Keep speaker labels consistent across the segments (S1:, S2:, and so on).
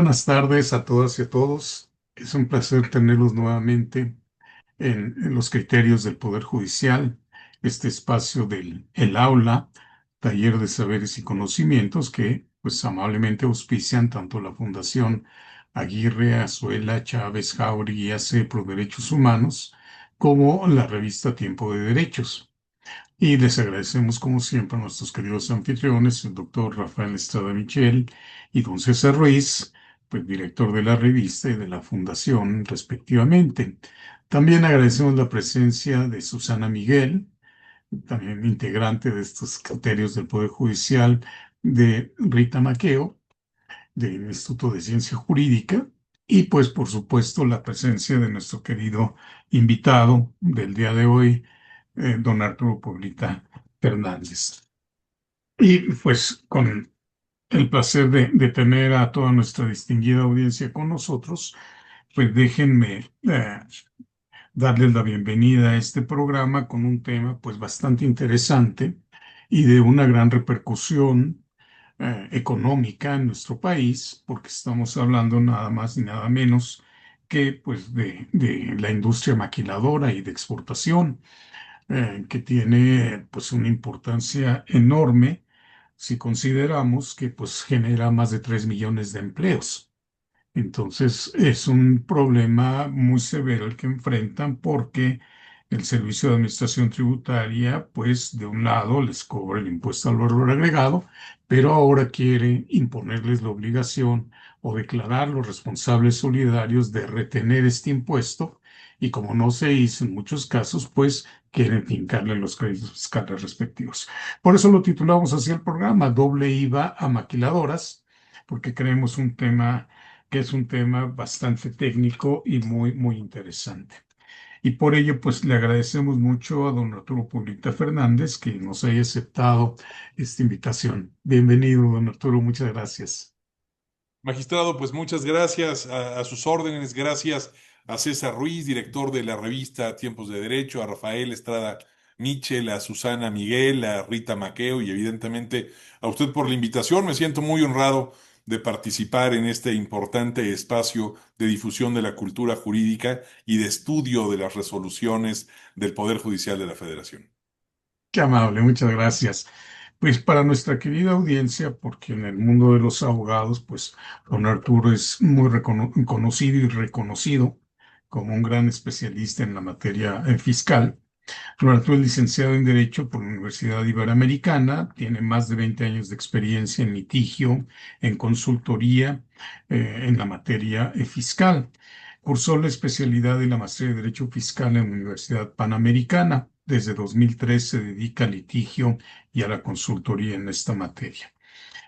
S1: buenas tardes a todas y a todos. Es un placer tenerlos nuevamente en los criterios del Poder Judicial, este espacio del el aula, taller de saberes y conocimientos que pues amablemente auspician tanto la Fundación Aguirre, Azuela, Chávez, Jauregui y AC Pro Derechos Humanos, como la revista Tiempo de Derechos. Y les agradecemos, como siempre, a nuestros queridos anfitriones, el doctor Rafael Estrada Michel y don César Ruiz, pues director de la revista y de la fundación, respectivamente. También agradecemos la presencia de Susana Miguel, también integrante de estos criterios del Poder Judicial, de Rita Maqueo, del Instituto de Ciencia Jurídica, y pues por supuesto la presencia de nuestro querido invitado del día de hoy, don Arturo Pueblita Fernández. Y pues con el placer de tener a toda nuestra distinguida audiencia con nosotros, pues déjenme darles la bienvenida a este programa con un tema pues bastante interesante y de una gran repercusión económica en nuestro país, porque estamos hablando nada más y nada menos que pues de la industria maquiladora y de exportación, que tiene pues una importancia enorme si consideramos que pues genera más de 3 millones de empleos. Entonces es un problema muy severo el que enfrentan porque el Servicio de Administración Tributaria, pues de un lado les cobra el impuesto al valor agregado, pero ahora quiere imponerles la obligación o declarar los responsables solidarios de retener este impuesto y como no se hizo en muchos casos, pues quieren fincarle los créditos fiscales respectivos. Por eso lo titulamos así el programa, Doble IVA a maquiladoras, porque creemos un tema que es un tema bastante técnico y muy, muy interesante. Y por ello, pues le agradecemos mucho a don Arturo Publita Fernández que nos haya aceptado esta invitación. Bienvenido, don Arturo, muchas gracias.
S2: Magistrado, pues muchas gracias a sus órdenes, gracias a César Ruiz, director de la revista Tiempos de Derecho, a Rafael Estrada Michel, a Susana Miguel, a Rita Maqueo y evidentemente a usted por la invitación. Me siento muy honrado de participar en este importante espacio de difusión de la cultura jurídica y de estudio de las resoluciones del Poder Judicial de la Federación.
S1: Qué amable, muchas gracias. Pues para nuestra querida audiencia, porque en el mundo de los abogados, pues don Arturo es muy conocido y reconocido como un gran especialista en la materia fiscal. Roberto es licenciado en Derecho por la Universidad Iberoamericana, tiene más de 20 años de experiencia en litigio, en consultoría, en la materia fiscal. Cursó la especialidad y la maestría de Derecho Fiscal en la Universidad Panamericana. Desde 2003 se dedica al litigio y a la consultoría en esta materia.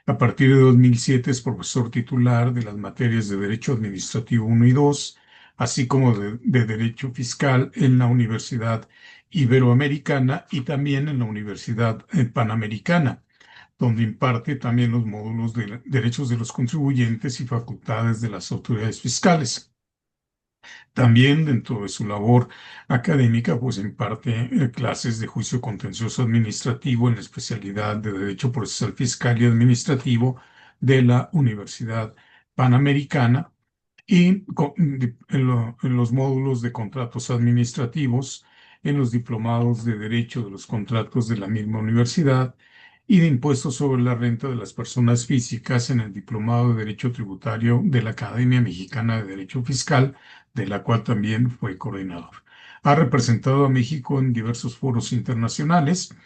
S1: A partir de 2007 es profesor titular de las materias de Derecho Administrativo 1 y 2, así como de Derecho Fiscal en la Universidad Iberoamericana y también en la Universidad Panamericana, donde imparte también los módulos de Derechos de los Contribuyentes y Facultades de las Autoridades Fiscales. También dentro de su labor académica, pues imparte clases de juicio contencioso administrativo en la especialidad de Derecho Procesal Fiscal y Administrativo de la Universidad Panamericana y en los módulos de contratos administrativos, en los diplomados de Derecho de los Contratos de la misma universidad y de impuestos sobre la renta de las personas físicas en el diplomado de Derecho Tributario de la Academia Mexicana de Derecho Fiscal, de la cual también fue coordinador. Ha representado a México en diversos foros internacionales,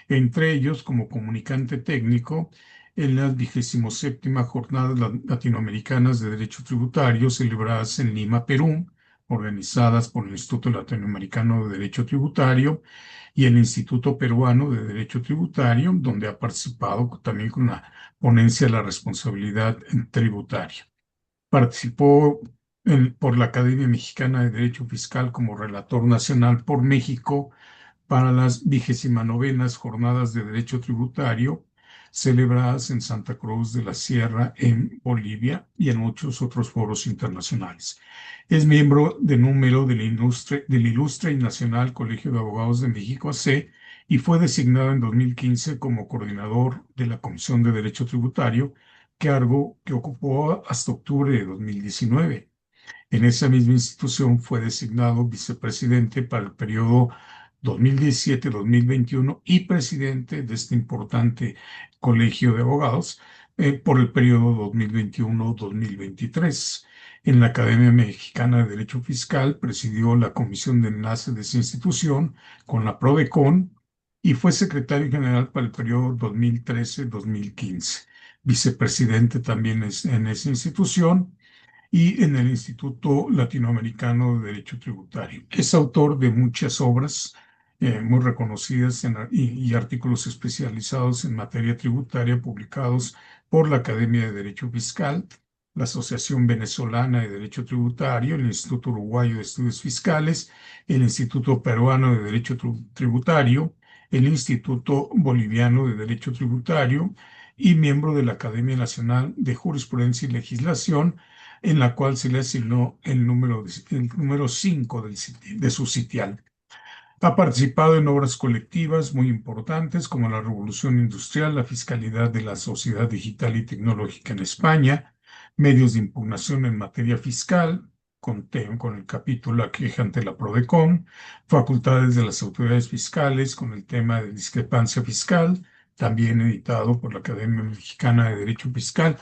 S1: entre ellos como comunicante técnico en las 27ª Jornadas Latinoamericanas de Derecho Tributario celebradas en Lima, Perú, organizadas por el Instituto Latinoamericano de Derecho Tributario y el Instituto Peruano de Derecho Tributario, donde ha participado también con la ponencia de la responsabilidad tributaria. Participó por la Academia Mexicana de Derecho Fiscal como relator nacional por México para las 29ª Jornadas de Derecho Tributario celebradas en Santa Cruz de la Sierra, en Bolivia, y en muchos otros foros internacionales. Es miembro de número del Ilustre y Nacional Colegio de Abogados de México, AC, y fue designado en 2015 como coordinador de la Comisión de Derecho Tributario cargo que ocupó hasta octubre de 2019. En esa misma institución fue designado vicepresidente para el periodo 2017-2021 y presidente de este importante colegio de abogados por el periodo 2021-2023. En la Academia Mexicana de Derecho Fiscal presidió la comisión de enlace de esa institución con la PRODECON y fue secretario general para el periodo 2013-2015. Vicepresidente también en esa institución y en el Instituto Latinoamericano de Derecho Tributario. Es autor de muchas obras muy reconocidas y artículos especializados en materia tributaria publicados por la Academia de Derecho Fiscal, la Asociación Venezolana de Derecho Tributario, el Instituto Uruguayo de Estudios Fiscales, el Instituto Peruano de Derecho Tributario, el Instituto Boliviano de Derecho Tributario y miembro de la Academia Nacional de Jurisprudencia y Legislación, en la cual se le asignó el número 5 de su sitial. Ha participado en obras colectivas muy importantes como la Revolución Industrial, la Fiscalidad de la Sociedad Digital y Tecnológica en España, medios de impugnación en materia fiscal, con el capítulo La queja ante la PRODECON, facultades de las autoridades fiscales con el tema de discrepancia fiscal, también editado por la Academia Mexicana de Derecho Fiscal,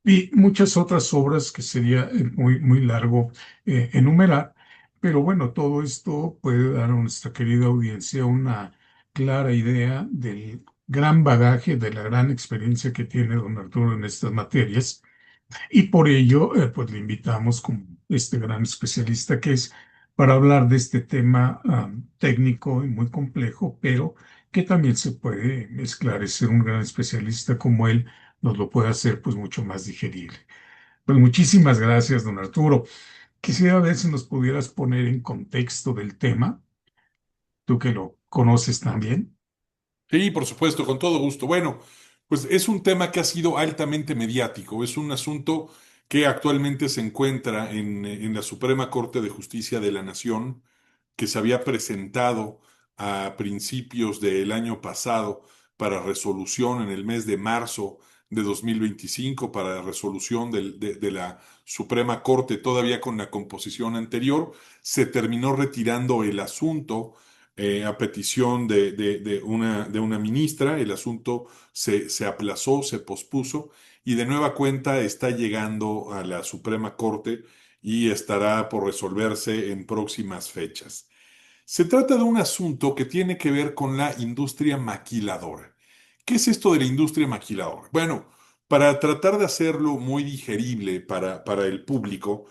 S1: y muchas otras obras que sería muy largo enumerar. Pero bueno, todo esto puede dar a nuestra querida audiencia una clara idea del gran bagaje, de la gran experiencia que tiene don Arturo en estas materias. Y por ello, pues le invitamos como este gran especialista que es para hablar de este tema técnico y muy complejo, pero que también se puede esclarecer un gran especialista como él nos lo puede hacer pues mucho más digerible. Pues muchísimas gracias, don Arturo. Quisiera ver si nos pudieras poner en contexto del tema, tú que lo conoces también.
S2: Sí, por supuesto, con todo gusto. Bueno, pues es un tema que ha sido altamente mediático. Es un asunto que actualmente se encuentra en la Suprema Corte de Justicia de la Nación, que se había presentado a principios del año pasado para resolución en el mes de marzo de 2025, para resolución de la Suprema Corte, todavía con la composición anterior. Se terminó retirando el asunto a petición de una ministra. El asunto se aplazó, se pospuso y de nueva cuenta está llegando a la Suprema Corte y estará por resolverse en próximas fechas. Se trata de un asunto que tiene que ver con la industria maquiladora. ¿Qué es esto de la industria maquiladora? Bueno, para tratar de hacerlo muy digerible para el público,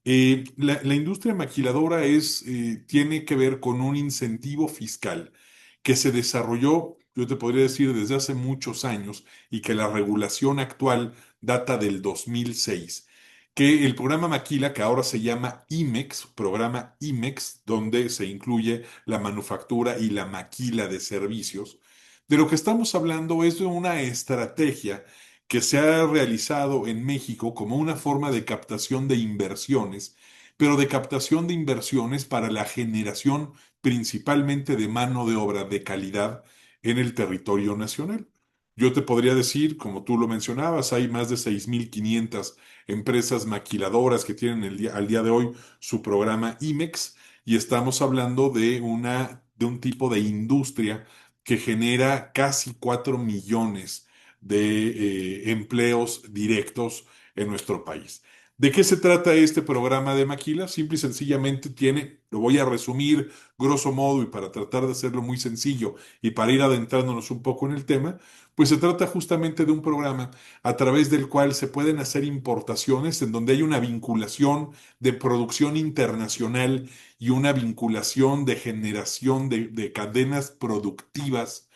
S2: la industria maquiladora tiene que ver con un incentivo fiscal que se desarrolló, yo te podría decir, desde hace muchos años y que la regulación actual data del 2006, que el programa Maquila, que ahora se llama IMEX, programa IMEX, donde se incluye la manufactura y la maquila de servicios, de lo que estamos hablando es de una estrategia que se ha realizado en México como una forma de captación de inversiones, pero de captación de inversiones para la generación principalmente de mano de obra de calidad en el territorio nacional. Yo te podría decir, como tú lo mencionabas, hay más de 6.500 empresas maquiladoras que tienen al día de hoy su programa IMEX y estamos hablando de un tipo de industria que genera casi 4 millones de empleos directos en nuestro país. ¿De qué se trata este programa de Maquila? Simple y sencillamente lo voy a resumir grosso modo y para tratar de hacerlo muy sencillo y para ir adentrándonos un poco en el tema, pues se trata justamente de un programa a través del cual se pueden hacer importaciones en donde hay una vinculación de producción internacional y una vinculación de generación de cadenas productivas,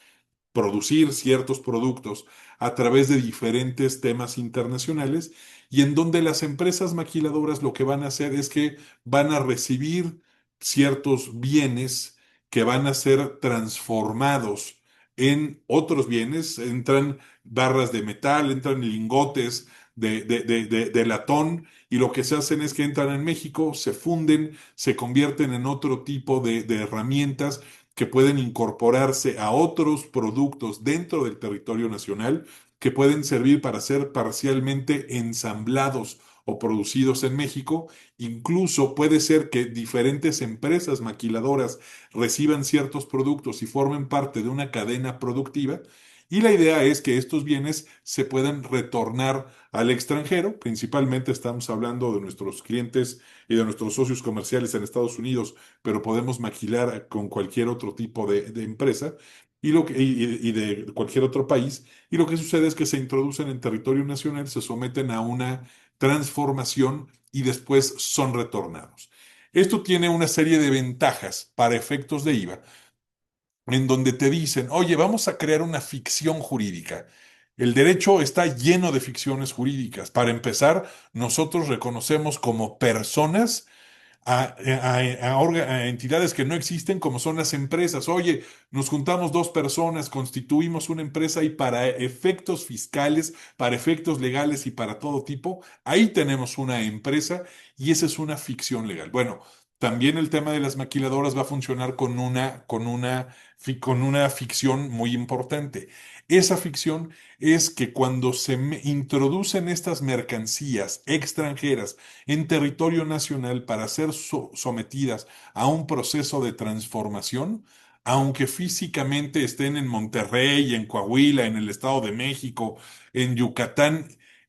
S2: producir ciertos productos a través de diferentes temas internacionales y en donde las empresas maquiladoras lo que van a hacer es que van a recibir ciertos bienes que van a ser transformados en otros bienes. Entran barras de metal, entran lingotes de latón y lo que se hacen es que entran en México, se funden, se convierten en otro tipo de herramientas que pueden incorporarse a otros productos dentro del territorio nacional, que pueden servir para ser parcialmente ensamblados o producidos en México. Incluso puede ser que diferentes empresas maquiladoras reciban ciertos productos y formen parte de una cadena productiva. Y la idea es que estos bienes se puedan retornar al extranjero. Principalmente estamos hablando de nuestros clientes y de nuestros socios comerciales en Estados Unidos, pero podemos maquilar con cualquier otro tipo de empresa y de cualquier otro país. Y lo que sucede es que se introducen en territorio nacional, se someten a una transformación y después son retornados. Esto tiene una serie de ventajas para efectos de IVA, en donde te dicen, oye, vamos a crear una ficción jurídica. El derecho está lleno de ficciones jurídicas. Para empezar, nosotros reconocemos como personas a entidades que no existen como son las empresas. Oye, nos juntamos dos personas, constituimos una empresa y para efectos fiscales, para efectos legales y para todo tipo, ahí tenemos una empresa y esa es una ficción legal. Bueno, también el tema de las maquiladoras va a funcionar con una ficción muy importante. Esa ficción es que cuando introducen estas mercancías extranjeras en territorio nacional para ser sometidas a un proceso de transformación, aunque físicamente estén en Monterrey, en Coahuila, en el Estado de México, en Yucatán,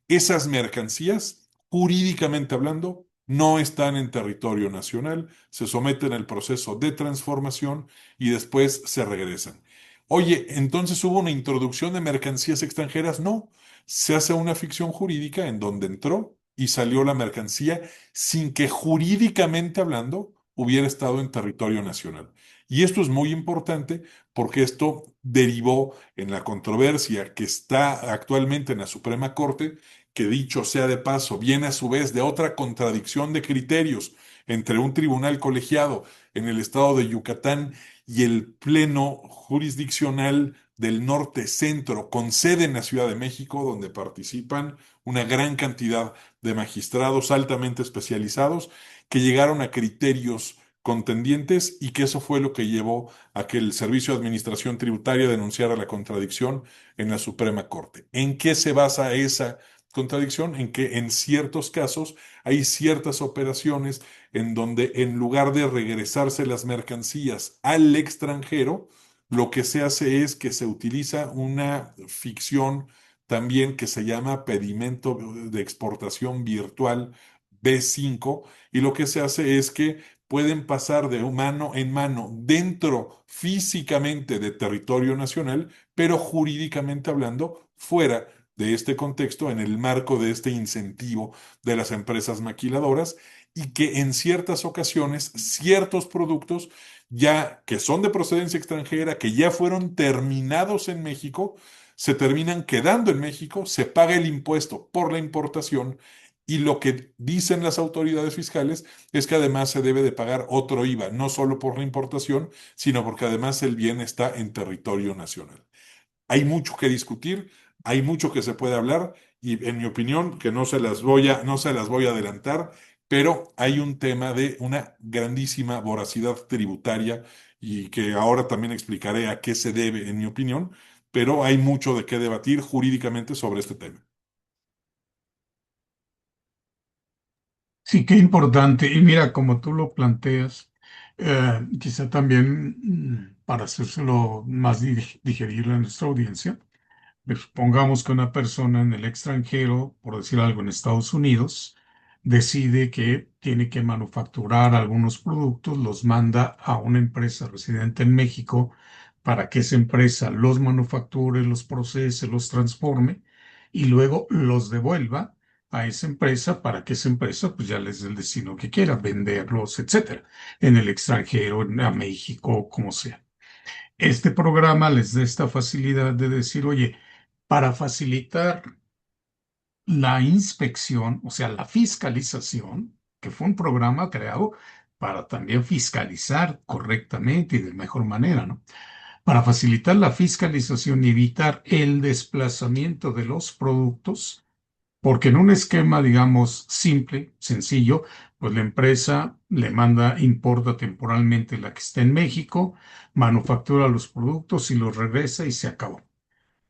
S2: esas mercancías, jurídicamente hablando, no están en territorio nacional, se someten al proceso de transformación y después se regresan. Oye, entonces hubo una introducción de mercancías extranjeras. No, se hace una ficción jurídica en donde entró y salió la mercancía sin que jurídicamente hablando hubiera estado en territorio nacional. Y esto es muy importante porque esto derivó en la controversia que está actualmente en la Suprema Corte, que dicho sea de paso, viene a su vez de otra contradicción de criterios entre un tribunal colegiado en el estado de Yucatán y el Pleno Jurisdiccional del Norte Centro, con sede en la Ciudad de México, donde participan una gran cantidad de magistrados altamente especializados que llegaron a criterios contendientes y que eso fue lo que llevó a que el Servicio de Administración Tributaria denunciara la contradicción en la Suprema Corte. ¿En qué se basa esa contradicción? En que en ciertos casos hay ciertas operaciones en donde en lugar de regresarse las mercancías al extranjero, lo que se hace es que se utiliza una ficción también que se llama pedimento de exportación virtual B5, y lo que se hace es que pueden pasar de mano en mano dentro físicamente de territorio nacional, pero jurídicamente hablando fuera de este contexto, en el marco de este incentivo de las empresas maquiladoras, y que en ciertas ocasiones ciertos productos ya que son de procedencia extranjera, que ya fueron terminados en México, se terminan quedando en México, se paga el impuesto por la importación y lo que dicen las autoridades fiscales es que además se debe de pagar otro IVA, no solo por la importación, sino porque además el bien está en territorio nacional. Hay mucho que discutir, hay mucho que se puede hablar y en mi opinión, que no se las voy a adelantar, pero hay un tema de una grandísima voracidad tributaria y que ahora también explicaré a qué se debe, en mi opinión, pero hay mucho de qué debatir jurídicamente sobre este tema.
S1: Sí, qué importante. Y mira, como tú lo planteas, quizá también para hacérselo más digerible a nuestra audiencia, pues, supongamos que una persona en el extranjero, por decir algo, en Estados Unidos, decide que tiene que manufacturar algunos productos, los manda a una empresa residente en México para que esa empresa los manufacture, los procese, los transforme y luego los devuelva a esa empresa para que esa empresa pues ya les dé el destino que quiera, venderlos, etcétera, en el extranjero, a México, como sea. Este programa les da esta facilidad de decir, oye, para facilitar la inspección, o sea, la fiscalización, que fue un programa creado para también fiscalizar correctamente y de mejor manera, ¿no? Para facilitar la fiscalización y evitar el desplazamiento de los productos, porque en un esquema, digamos, simple, sencillo, pues la empresa le manda, importa temporalmente la que está en México, manufactura los productos y los regresa y se acabó.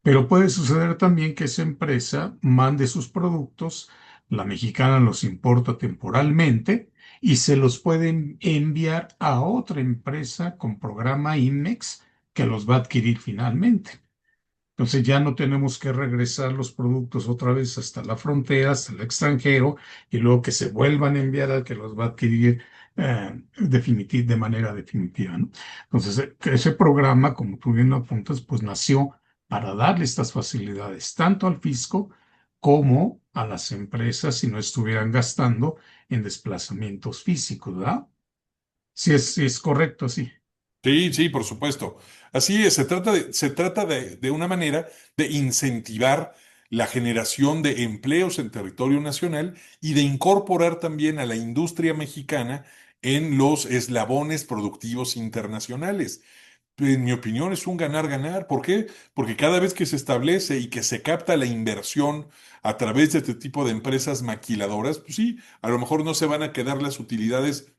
S1: Pero puede suceder también que esa empresa mande sus productos, la mexicana los importa temporalmente y se los pueden enviar a otra empresa con programa INMEX que los va a adquirir finalmente. Entonces ya no tenemos que regresar los productos otra vez hasta la frontera, hasta el extranjero, y luego que se vuelvan a enviar al que los va a adquirir de manera definitiva, ¿no? Entonces, ese programa, como tú bien lo apuntas, pues nació para darle estas facilidades tanto al fisco como a las empresas si no estuvieran gastando en desplazamientos físicos, ¿verdad? Sí es correcto, sí.
S2: Sí, sí, por supuesto. Así es, se trata de una manera de incentivar la generación de empleos en territorio nacional y de incorporar también a la industria mexicana en los eslabones productivos internacionales. En mi opinión, es un ganar-ganar. ¿Por qué? Porque cada vez que se establece y que se capta la inversión a través de este tipo de empresas maquiladoras, pues sí, a lo mejor no se van a quedar las utilidades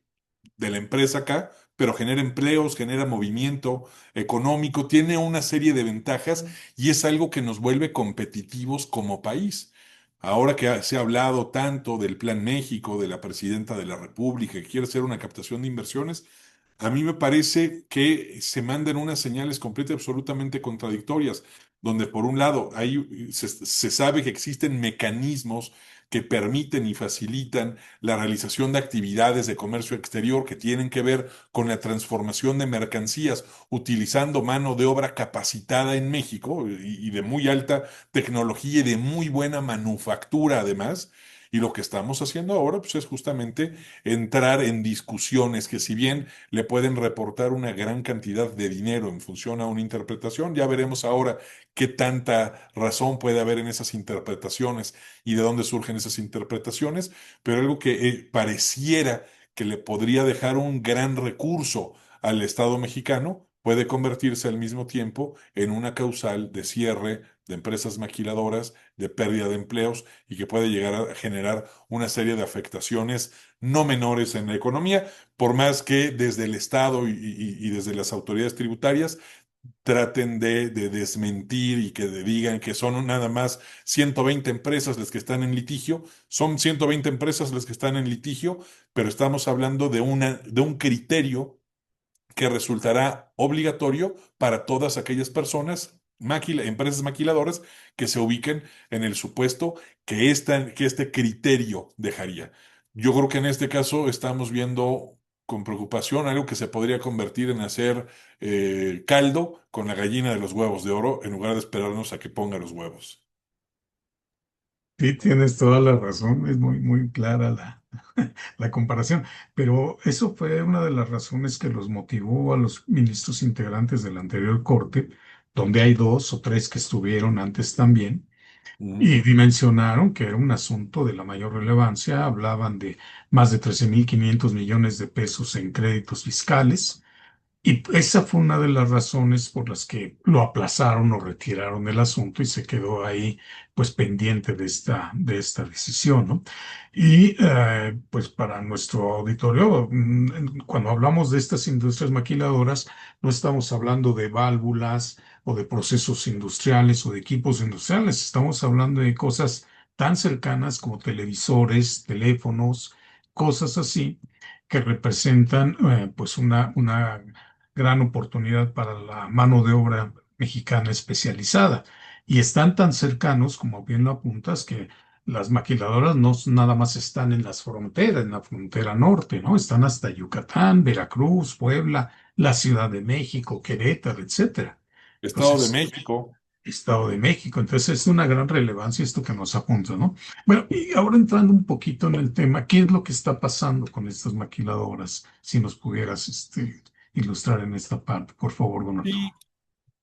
S2: de la empresa acá, pero genera empleos, genera movimiento económico, tiene una serie de ventajas y es algo que nos vuelve competitivos como país. Ahora que se ha hablado tanto del Plan México, de la presidenta de la República, que quiere hacer una captación de inversiones, a mí me parece que se mandan unas señales completamente absolutamente contradictorias, donde por un lado se sabe que existen mecanismos que permiten y facilitan la realización de actividades de comercio exterior que tienen que ver con la transformación de mercancías utilizando mano de obra capacitada en México y de muy alta tecnología y de muy buena manufactura además. Y lo que estamos haciendo ahora, pues, es justamente entrar en discusiones que si bien le pueden reportar una gran cantidad de dinero en función a una interpretación, ya veremos ahora qué tanta razón puede haber en esas interpretaciones y de dónde surgen esas interpretaciones, pero algo que pareciera que le podría dejar un gran recurso al Estado mexicano puede convertirse al mismo tiempo en una causal de cierre de empresas maquiladoras, de pérdida de empleos y que puede llegar a generar una serie de afectaciones no menores en la economía, por más que desde el Estado y desde las autoridades tributarias traten de desmentir y que digan que son nada más 120 empresas las que están en litigio. Son 120 empresas las que están en litigio, pero estamos hablando de un criterio que resultará obligatorio para todas aquellas personas, empresas maquiladoras, que se ubiquen en el supuesto que este criterio dejaría. Yo creo que en este caso estamos viendo con preocupación algo que se podría convertir en hacer caldo con la gallina de los huevos de oro en lugar de esperarnos a que ponga los huevos.
S1: Sí, tienes toda la razón, es muy clara la comparación, pero eso fue una de las razones que los motivó a los ministros integrantes de la anterior corte, donde hay dos o tres que estuvieron antes también,
S2: Ujú.
S1: y dimensionaron que era un asunto de la mayor relevancia, hablaban de más de 13.500 millones de pesos en créditos fiscales y esa fue una de las razones por las que lo aplazaron o retiraron del asunto y se quedó ahí pues pendiente de esta decisión, ¿no? Y pues para nuestro auditorio, cuando hablamos de estas industrias maquiladoras, no estamos hablando de válvulas o de procesos industriales o de equipos industriales, estamos hablando de cosas tan cercanas como televisores, teléfonos, cosas así que representan pues una gran oportunidad para la mano de obra mexicana especializada. Y están tan cercanos, como bien lo apuntas, que las maquiladoras no nada más están en las fronteras, en la frontera norte, ¿no? Están hasta Yucatán, Veracruz, Puebla, la Ciudad de México, Querétaro, etcétera.
S2: Estado de
S1: Entonces,
S2: México.
S1: Estado de México. Entonces, es una gran relevancia esto que nos apunta, ¿no? Bueno, y ahora entrando un poquito en el tema, ¿qué es lo que está pasando con estas maquiladoras? Si nos pudieras, ilustrar en esta parte, por favor, don Arturo.
S2: Y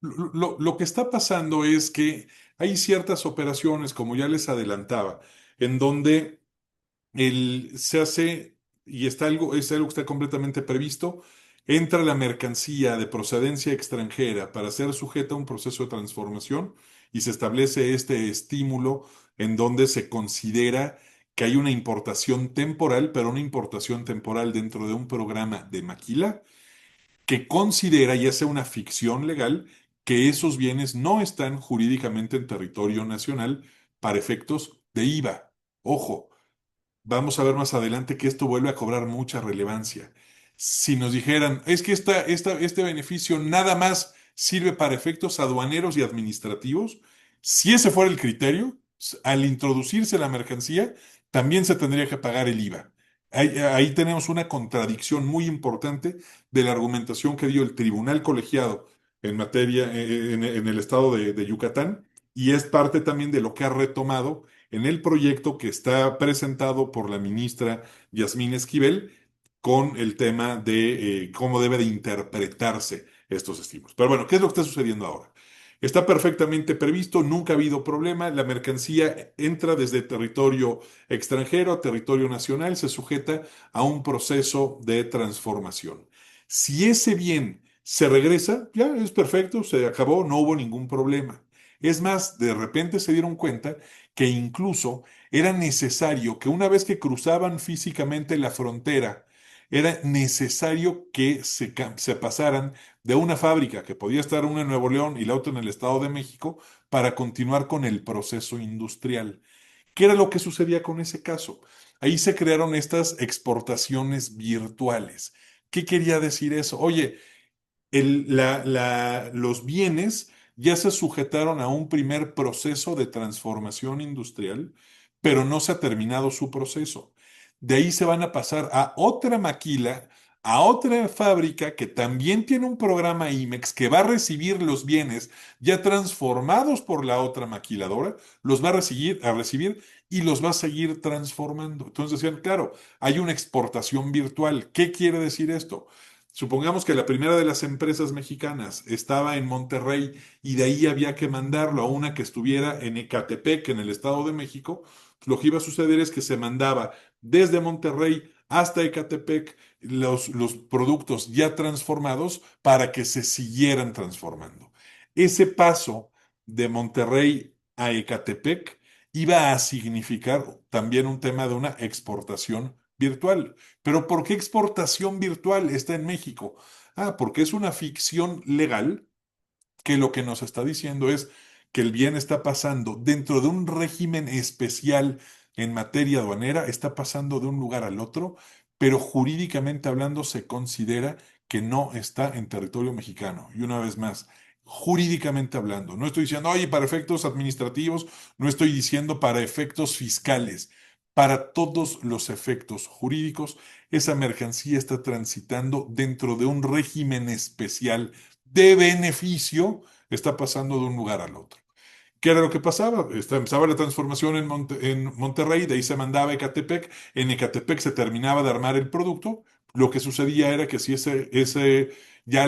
S2: lo que está pasando es que hay ciertas operaciones, como ya les adelantaba, en donde se hace, y es algo que está completamente previsto, entra la mercancía de procedencia extranjera para ser sujeta a un proceso de transformación y se establece este estímulo en donde se considera que hay una importación temporal, pero una importación temporal dentro de un programa de maquila que considera, ya sea una ficción legal, que esos bienes no están jurídicamente en territorio nacional para efectos de IVA. Ojo, vamos a ver más adelante que esto vuelve a cobrar mucha relevancia. Si nos dijeran, es que este beneficio nada más sirve para efectos aduaneros y administrativos, si ese fuera el criterio, al introducirse la mercancía, también se tendría que pagar el IVA. Ahí tenemos una contradicción muy importante de la argumentación que dio el tribunal colegiado en materia, en el estado de Yucatán, y es parte también de lo que ha retomado en el proyecto que está presentado por la ministra Yasmín Esquivel con el tema de cómo debe de interpretarse estos estímulos. Pero bueno, ¿qué es lo que está sucediendo ahora? Está perfectamente previsto, nunca ha habido problema, la mercancía entra desde territorio extranjero a territorio nacional, se sujeta a un proceso de transformación. Si ese bien se regresa, ya es perfecto, se acabó, no hubo ningún problema. Es más, de repente se dieron cuenta que incluso era necesario que una vez que cruzaban físicamente la frontera, era necesario que se pasaran de una fábrica que podía estar una en Nuevo León y la otra en el Estado de México para continuar con el proceso industrial. ¿Qué era lo que sucedía con ese caso? Ahí se crearon estas exportaciones virtuales. ¿Qué quería decir eso? Oye, los bienes ya se sujetaron a un primer proceso de transformación industrial, pero no se ha terminado su proceso. De ahí se van a pasar a otra maquila, a otra fábrica que también tiene un programa IMEX que va a recibir los bienes ya transformados por la otra maquiladora, los va a recibir y los va a seguir transformando. Entonces decían, claro, hay una exportación virtual. ¿Qué quiere decir esto? Supongamos que la primera de las empresas mexicanas estaba en Monterrey y de ahí había que mandarlo a una que estuviera en Ecatepec, en el Estado de México. Lo que iba a suceder es que se mandaba desde Monterrey hasta Ecatepec los productos ya transformados para que se siguieran transformando. Ese paso de Monterrey a Ecatepec iba a significar también un tema de una exportación virtual. Pero ¿por qué exportación virtual está en México? Ah, porque es una ficción legal que lo que nos está diciendo es que el bien está pasando dentro de un régimen especial en materia aduanera, está pasando de un lugar al otro, pero jurídicamente hablando se considera que no está en territorio mexicano. Y una vez más, jurídicamente hablando, no estoy diciendo, oye, para efectos administrativos, no estoy diciendo para efectos fiscales. Para todos los efectos jurídicos, esa mercancía está transitando dentro de un régimen especial de beneficio, está pasando de un lugar al otro. ¿Qué era lo que pasaba? Empezaba la transformación en Monterrey, de ahí se mandaba a Ecatepec, en Ecatepec se terminaba de armar el producto, lo que sucedía era que si ya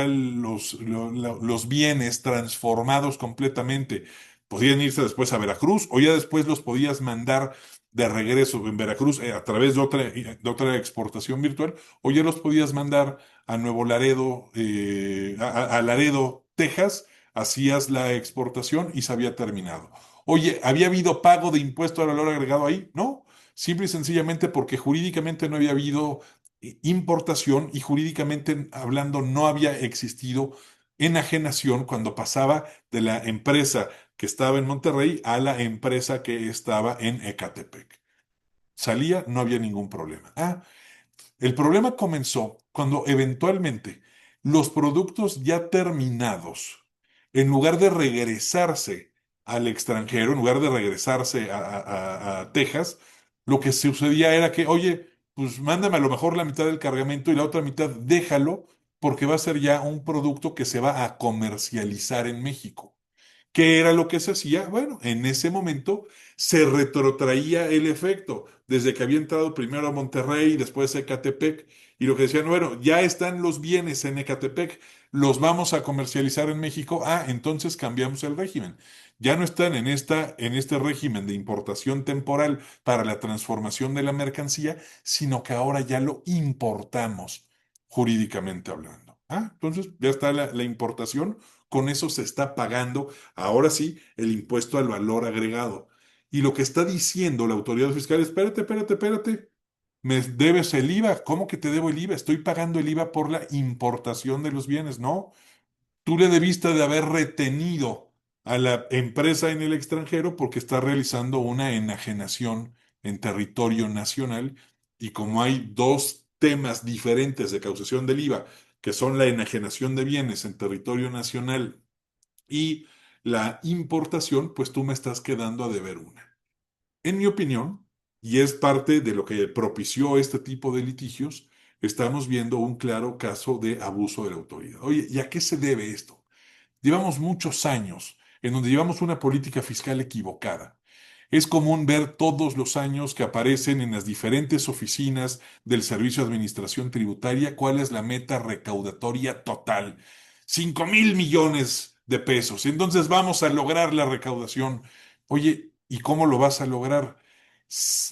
S2: los bienes transformados completamente podían irse después a Veracruz o ya después los podías mandar de regreso en Veracruz a través de otra exportación virtual o ya los podías mandar a Nuevo Laredo, a Laredo, Texas, hacías la exportación y se había terminado. Oye, ¿había habido pago de impuesto al valor agregado ahí? No, simple y sencillamente porque jurídicamente no había habido importación y jurídicamente hablando no había existido enajenación cuando pasaba de la empresa que estaba en Monterrey a la empresa que estaba en Ecatepec. Salía, no había ningún problema. Ah, el problema comenzó cuando eventualmente los productos ya terminados, en lugar de regresarse al extranjero, en lugar de regresarse a Texas, lo que sucedía era que, oye, pues mándame a lo mejor la mitad del cargamento y la otra mitad déjalo porque va a ser ya un producto que se va a comercializar en México. ¿Qué era lo que se hacía? Bueno, en ese momento se retrotraía el efecto, desde que había entrado primero a Monterrey y después a Ecatepec, y lo que decían, bueno, ya están los bienes en Ecatepec, los vamos a comercializar en México, ah, entonces cambiamos el régimen. Ya no están en este régimen de importación temporal para la transformación de la mercancía, sino que ahora ya lo importamos, jurídicamente hablando. Ah, entonces ya está la importación, con eso se está pagando ahora sí el impuesto al valor agregado. Y lo que está diciendo la autoridad fiscal es, espérate, espérate, espérate, me debes el IVA. ¿Cómo que te debo el IVA? Estoy pagando el IVA por la importación de los bienes. No, tú le debiste de haber retenido a la empresa en el extranjero porque está realizando una enajenación en territorio nacional y como hay dos temas diferentes de causación del IVA, que son la enajenación de bienes en territorio nacional y la importación, pues tú me estás quedando a deber una. En mi opinión, y es parte de lo que propició este tipo de litigios, estamos viendo un claro caso de abuso de la autoridad. Oye, ¿y a qué se debe esto? Llevamos muchos años en donde llevamos una política fiscal equivocada. Es común ver todos los años que aparecen en las diferentes oficinas del Servicio de Administración Tributaria cuál es la meta recaudatoria total. 5.000 millones de pesos. Entonces vamos a lograr la recaudación. Oye, ¿y cómo lo vas a lograr?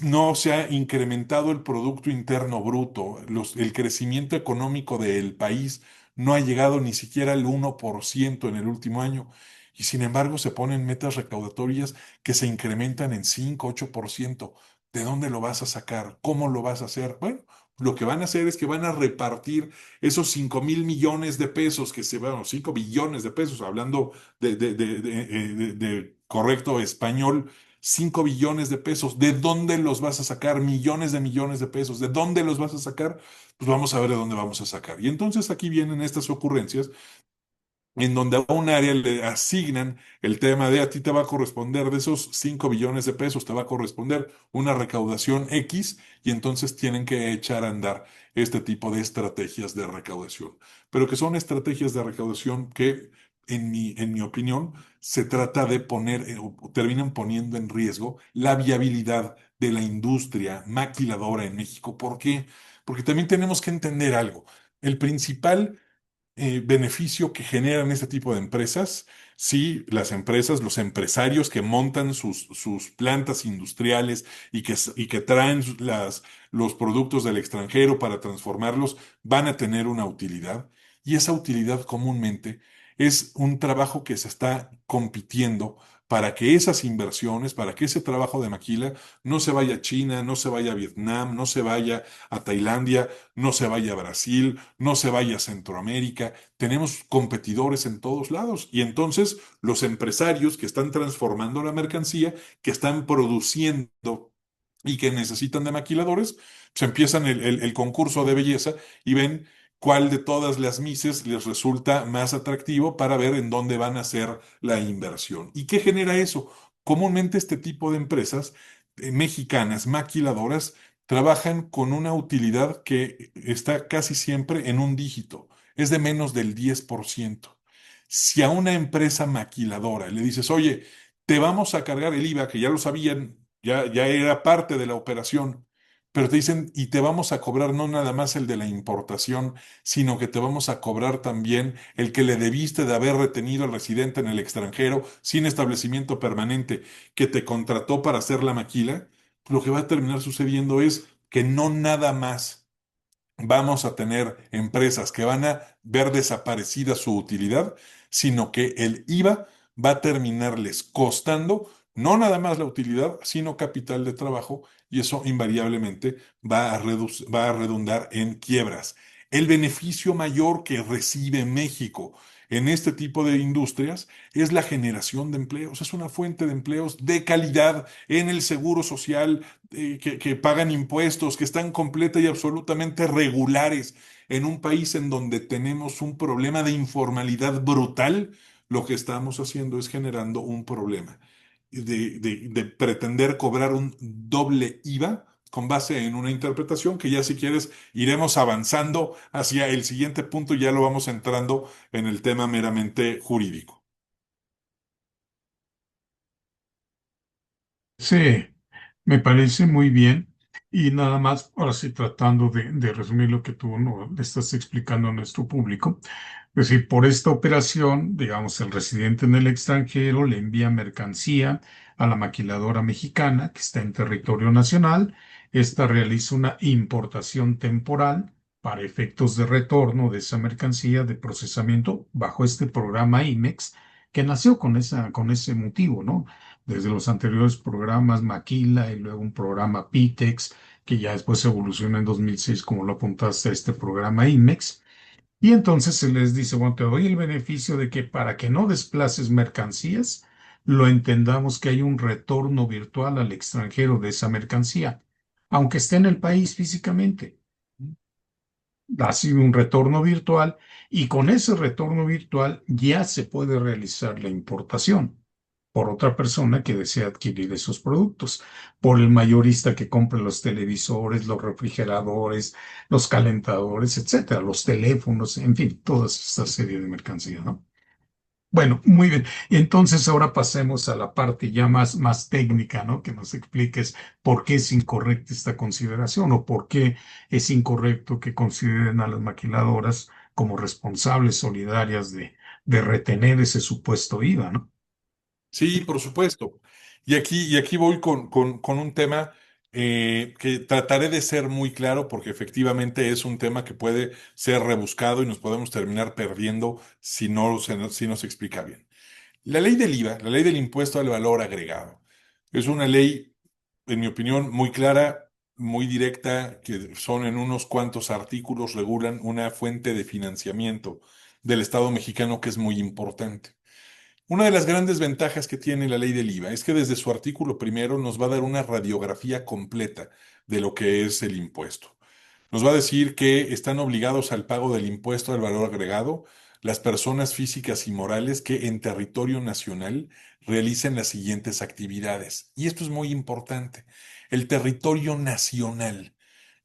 S2: No se ha incrementado el Producto Interno Bruto, el crecimiento económico del país no ha llegado ni siquiera al 1% en el último año. Y sin embargo se ponen metas recaudatorias que se incrementan en 5, 8%. ¿De dónde lo vas a sacar? ¿Cómo lo vas a hacer? Bueno, lo que van a hacer es que van a repartir esos 5.000 millones de pesos que se van, o 5 billones de pesos, hablando de correcto español, 5 billones de pesos. ¿De dónde los vas a sacar? Millones de millones de pesos. ¿De dónde los vas a sacar? Pues vamos a ver de dónde vamos a sacar. Y entonces aquí vienen estas ocurrencias en donde a un área le asignan el tema de a ti te va a corresponder de esos 5 billones de pesos, te va a corresponder una recaudación X y entonces tienen que echar a andar este tipo de estrategias de recaudación. Pero que son estrategias de recaudación que, en mi opinión, se trata de poner, o terminan poniendo en riesgo la viabilidad de la industria maquiladora en México. ¿Por qué? Porque también tenemos que entender algo. El principal beneficio que generan este tipo de empresas, sí, las empresas, los empresarios que montan sus plantas industriales y que traen los productos del extranjero para transformarlos, van a tener una utilidad. Y esa utilidad comúnmente es un trabajo que se está compitiendo para que esas inversiones, para que ese trabajo de maquila no se vaya a China, no se vaya a Vietnam, no se vaya a Tailandia, no se vaya a Brasil, no se vaya a Centroamérica. Tenemos competidores en todos lados y entonces los empresarios que están transformando la mercancía, que están produciendo y que necesitan de maquiladores, pues empiezan el concurso de belleza y ven cuál de todas las mises les resulta más atractivo para ver en dónde van a hacer la inversión. ¿Y qué genera eso? Comúnmente este tipo de empresas mexicanas maquiladoras trabajan con una utilidad que está casi siempre en un dígito, es de menos del 10%. Si a una empresa maquiladora le dices, oye, te vamos a cargar el IVA, que ya lo sabían, ya era parte de la operación, pero te dicen, y te vamos a cobrar no nada más el de la importación, sino que te vamos a cobrar también el que le debiste de haber retenido al residente en el extranjero sin establecimiento permanente que te contrató para hacer la maquila, lo que va a terminar sucediendo es que no nada más vamos a tener empresas que van a ver desaparecida su utilidad, sino que el IVA va a terminarles costando no nada más la utilidad, sino capital de trabajo, y eso invariablemente va a redundar en quiebras. El beneficio mayor que recibe México en este tipo de industrias es la generación de empleos, es una fuente de empleos de calidad en el seguro social, que pagan impuestos, que están completa y absolutamente regulares en un país en donde tenemos un problema de informalidad brutal. Lo que estamos haciendo es generando un problema de pretender cobrar un doble IVA con base en una interpretación que ya si quieres iremos avanzando hacia el siguiente punto y ya lo vamos entrando en el tema meramente jurídico.
S1: Sí, me parece muy bien. Y nada más, ahora sí, tratando de resumir lo que tú no, le estás explicando a nuestro público. Es decir, por esta operación, digamos, el residente en el extranjero le envía mercancía a la maquiladora mexicana que está en territorio nacional. Esta realiza una importación temporal para efectos de retorno de esa mercancía de procesamiento bajo este programa IMEX que nació con ese motivo, ¿no? Desde los anteriores programas Maquila y luego un programa PITEX que ya después evoluciona en 2006, como lo apuntaste, a este programa IMEX. Y entonces se les dice, bueno, te doy el beneficio de que para que no desplaces mercancías, lo entendamos que hay un retorno virtual al extranjero de esa mercancía, aunque esté en el país físicamente. Ha sido un retorno virtual y con ese retorno virtual ya se puede realizar la importación por otra persona que desea adquirir esos productos, por el mayorista que compre los televisores, los refrigeradores, los calentadores, etcétera, los teléfonos, en fin, toda esta serie de mercancía, ¿no? Bueno, muy bien. Y entonces ahora pasemos a la parte ya más técnica, ¿no? Que nos expliques por qué es incorrecta esta consideración o por qué es incorrecto que consideren a las maquiladoras como responsables solidarias de retener ese supuesto IVA, ¿no?
S2: Sí, por supuesto. Y aquí voy con un tema que trataré de ser muy claro porque efectivamente es un tema que puede ser rebuscado y nos podemos terminar perdiendo si no se explica bien. La ley del IVA, la ley del impuesto al valor agregado, es una ley, en mi opinión, muy clara, muy directa, que son en unos cuantos artículos, regulan una fuente de financiamiento del Estado mexicano que es muy importante. Una de las grandes ventajas que tiene la ley del IVA es que desde su artículo primero nos va a dar una radiografía completa de lo que es el impuesto. Nos va a decir que están obligados al pago del impuesto al valor agregado las personas físicas y morales que en territorio nacional realicen las siguientes actividades. Y esto es muy importante. El territorio nacional.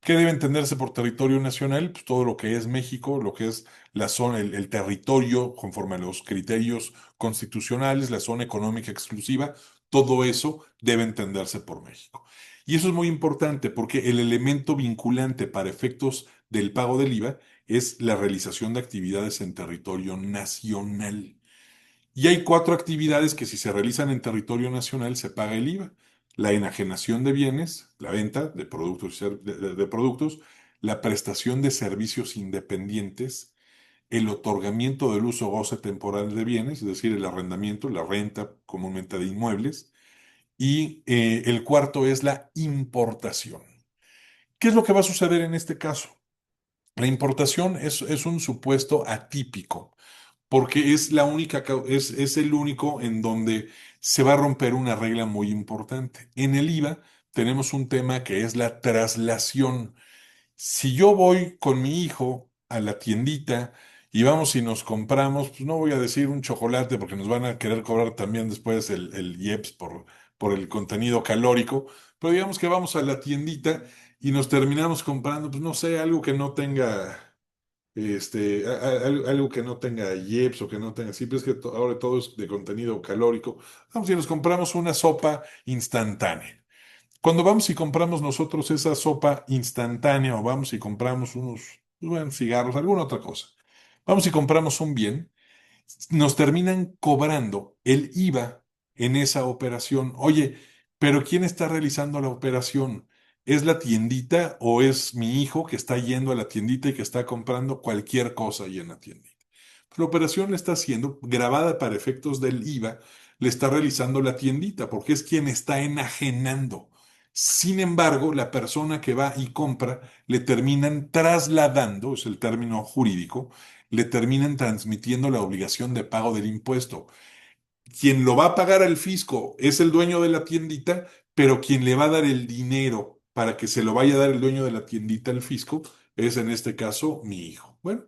S2: ¿Qué debe entenderse por territorio nacional? Pues todo lo que es México, lo que es la zona, el territorio conforme a los criterios constitucionales, la zona económica exclusiva, todo eso debe entenderse por México. Y eso es muy importante porque el elemento vinculante para efectos del pago del IVA es la realización de actividades en territorio nacional. Y hay cuatro actividades que si se realizan en territorio nacional se paga el IVA. La enajenación de bienes, la venta de productos, de productos, la prestación de servicios independientes, el otorgamiento del uso o goce temporal de bienes, es decir, el arrendamiento, la renta comúnmente de inmuebles, y el cuarto es la importación. ¿Qué es lo que va a suceder en este caso? La importación es un supuesto atípico porque es la única, es el único en donde se va a romper una regla muy importante. En el IVA tenemos un tema que es la traslación. Si yo voy con mi hijo a la tiendita y vamos y nos compramos, pues no voy a decir un chocolate porque nos van a querer cobrar también después el IEPS por el contenido calórico, pero digamos que vamos a la tiendita y nos terminamos comprando, pues no sé, algo que no tenga algo que no tenga IEPS o que no tenga, sí, pero es que ahora todo es de contenido calórico. Vamos y nos compramos una sopa instantánea. Cuando vamos y compramos nosotros esa sopa instantánea o vamos y compramos unos, bueno, cigarros, alguna otra cosa, vamos y compramos un bien, nos terminan cobrando el IVA en esa operación. Oye, pero ¿quién está realizando la operación? ¿Es la tiendita o es mi hijo que está yendo a la tiendita y que está comprando cualquier cosa ahí en la tiendita? La operación la está haciendo, grabada para efectos del IVA, le está realizando la tiendita porque es quien está enajenando. Sin embargo, la persona que va y compra le terminan trasladando, es el término jurídico, le terminan transmitiendo la obligación de pago del impuesto. Quien lo va a pagar al fisco es el dueño de la tiendita, pero quien le va a dar el dinero para que se lo vaya a dar el dueño de la tiendita al fisco es en este caso mi hijo. Bueno,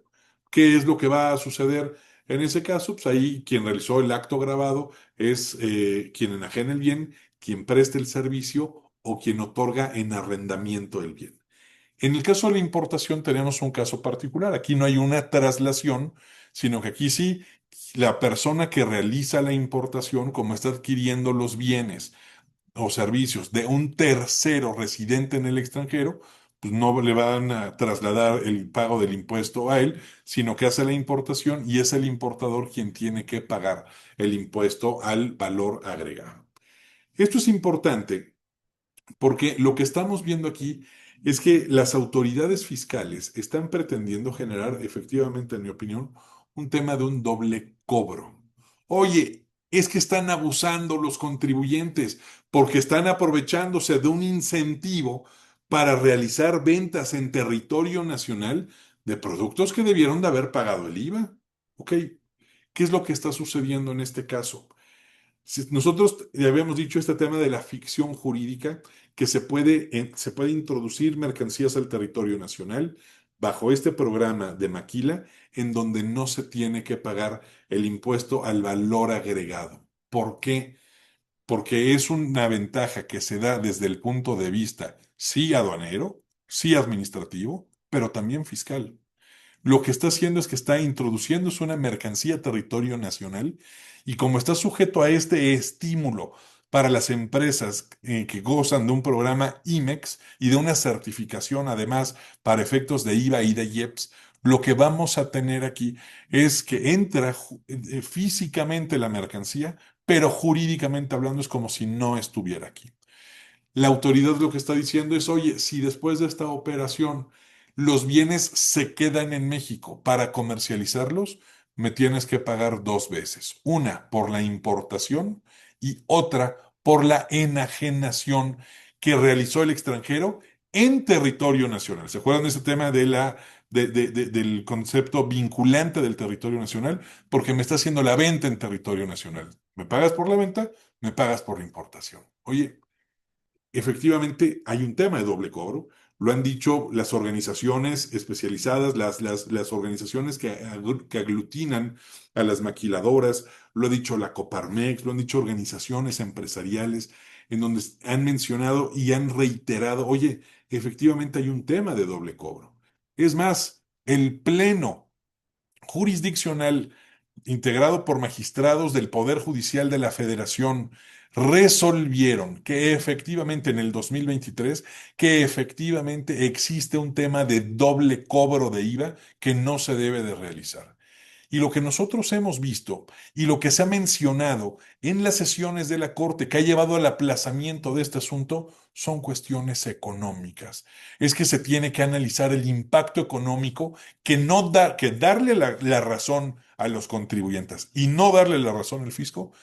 S2: ¿qué es lo que va a suceder en ese caso? Pues ahí quien realizó el acto grabado es quien enajena el bien, quien presta el servicio o quien otorga en arrendamiento el bien. En el caso de la importación tenemos un caso particular. Aquí no hay una traslación, sino que aquí sí, la persona que realiza la importación, como está adquiriendo los bienes o servicios de un tercero residente en el extranjero, pues no le van a trasladar el pago del impuesto a él, sino que hace la importación y es el importador quien tiene que pagar el impuesto al valor agregado. Esto es importante porque lo que estamos viendo aquí es que las autoridades fiscales están pretendiendo generar, efectivamente, en mi opinión, un tema de un doble cobro. Oye, es que están abusando los contribuyentes porque están aprovechándose de un incentivo para realizar ventas en territorio nacional de productos que debieron de haber pagado el IVA. ¿Ok? ¿Qué es lo que está sucediendo en este caso? Si nosotros ya habíamos dicho este tema de la ficción jurídica, que se puede introducir mercancías al territorio nacional bajo este programa de maquila, en donde no se tiene que pagar el impuesto al valor agregado. ¿Por qué? Porque es una ventaja que se da desde el punto de vista, sí aduanero, sí administrativo, pero también fiscal. Lo que está haciendo es que está introduciéndose una mercancía a territorio nacional y como está sujeto a este estímulo para las empresas que gozan de un programa IMEX y de una certificación además para efectos de IVA y de IEPS, lo que vamos a tener aquí es que entra físicamente la mercancía, pero jurídicamente hablando es como si no estuviera aquí. La autoridad lo que está diciendo es, oye, si después de esta operación los bienes se quedan en México para comercializarlos, me tienes que pagar dos veces. Una por la importación y otra por la enajenación que realizó el extranjero en territorio nacional. ¿Se acuerdan de ese tema del concepto vinculante del territorio nacional? Porque me está haciendo la venta en territorio nacional. ¿Me pagas por la venta? Me pagas por la importación. Oye, efectivamente hay un tema de doble cobro. Lo han dicho las organizaciones especializadas, las organizaciones que aglutinan a las maquiladoras, lo ha dicho la Coparmex, lo han dicho organizaciones empresariales, en donde han mencionado y han reiterado, oye, efectivamente hay un tema de doble cobro. Es más, el Pleno jurisdiccional integrado por magistrados del Poder Judicial de la Federación resolvieron que efectivamente en el 2023, que efectivamente existe un tema de doble cobro de IVA que no se debe de realizar. Y lo que nosotros hemos visto y lo que se ha mencionado en las sesiones de la Corte que ha llevado al aplazamiento de este asunto son cuestiones económicas. Es que se tiene que analizar el impacto económico que no da, que darle la razón a los contribuyentes y no darle la razón al fisco,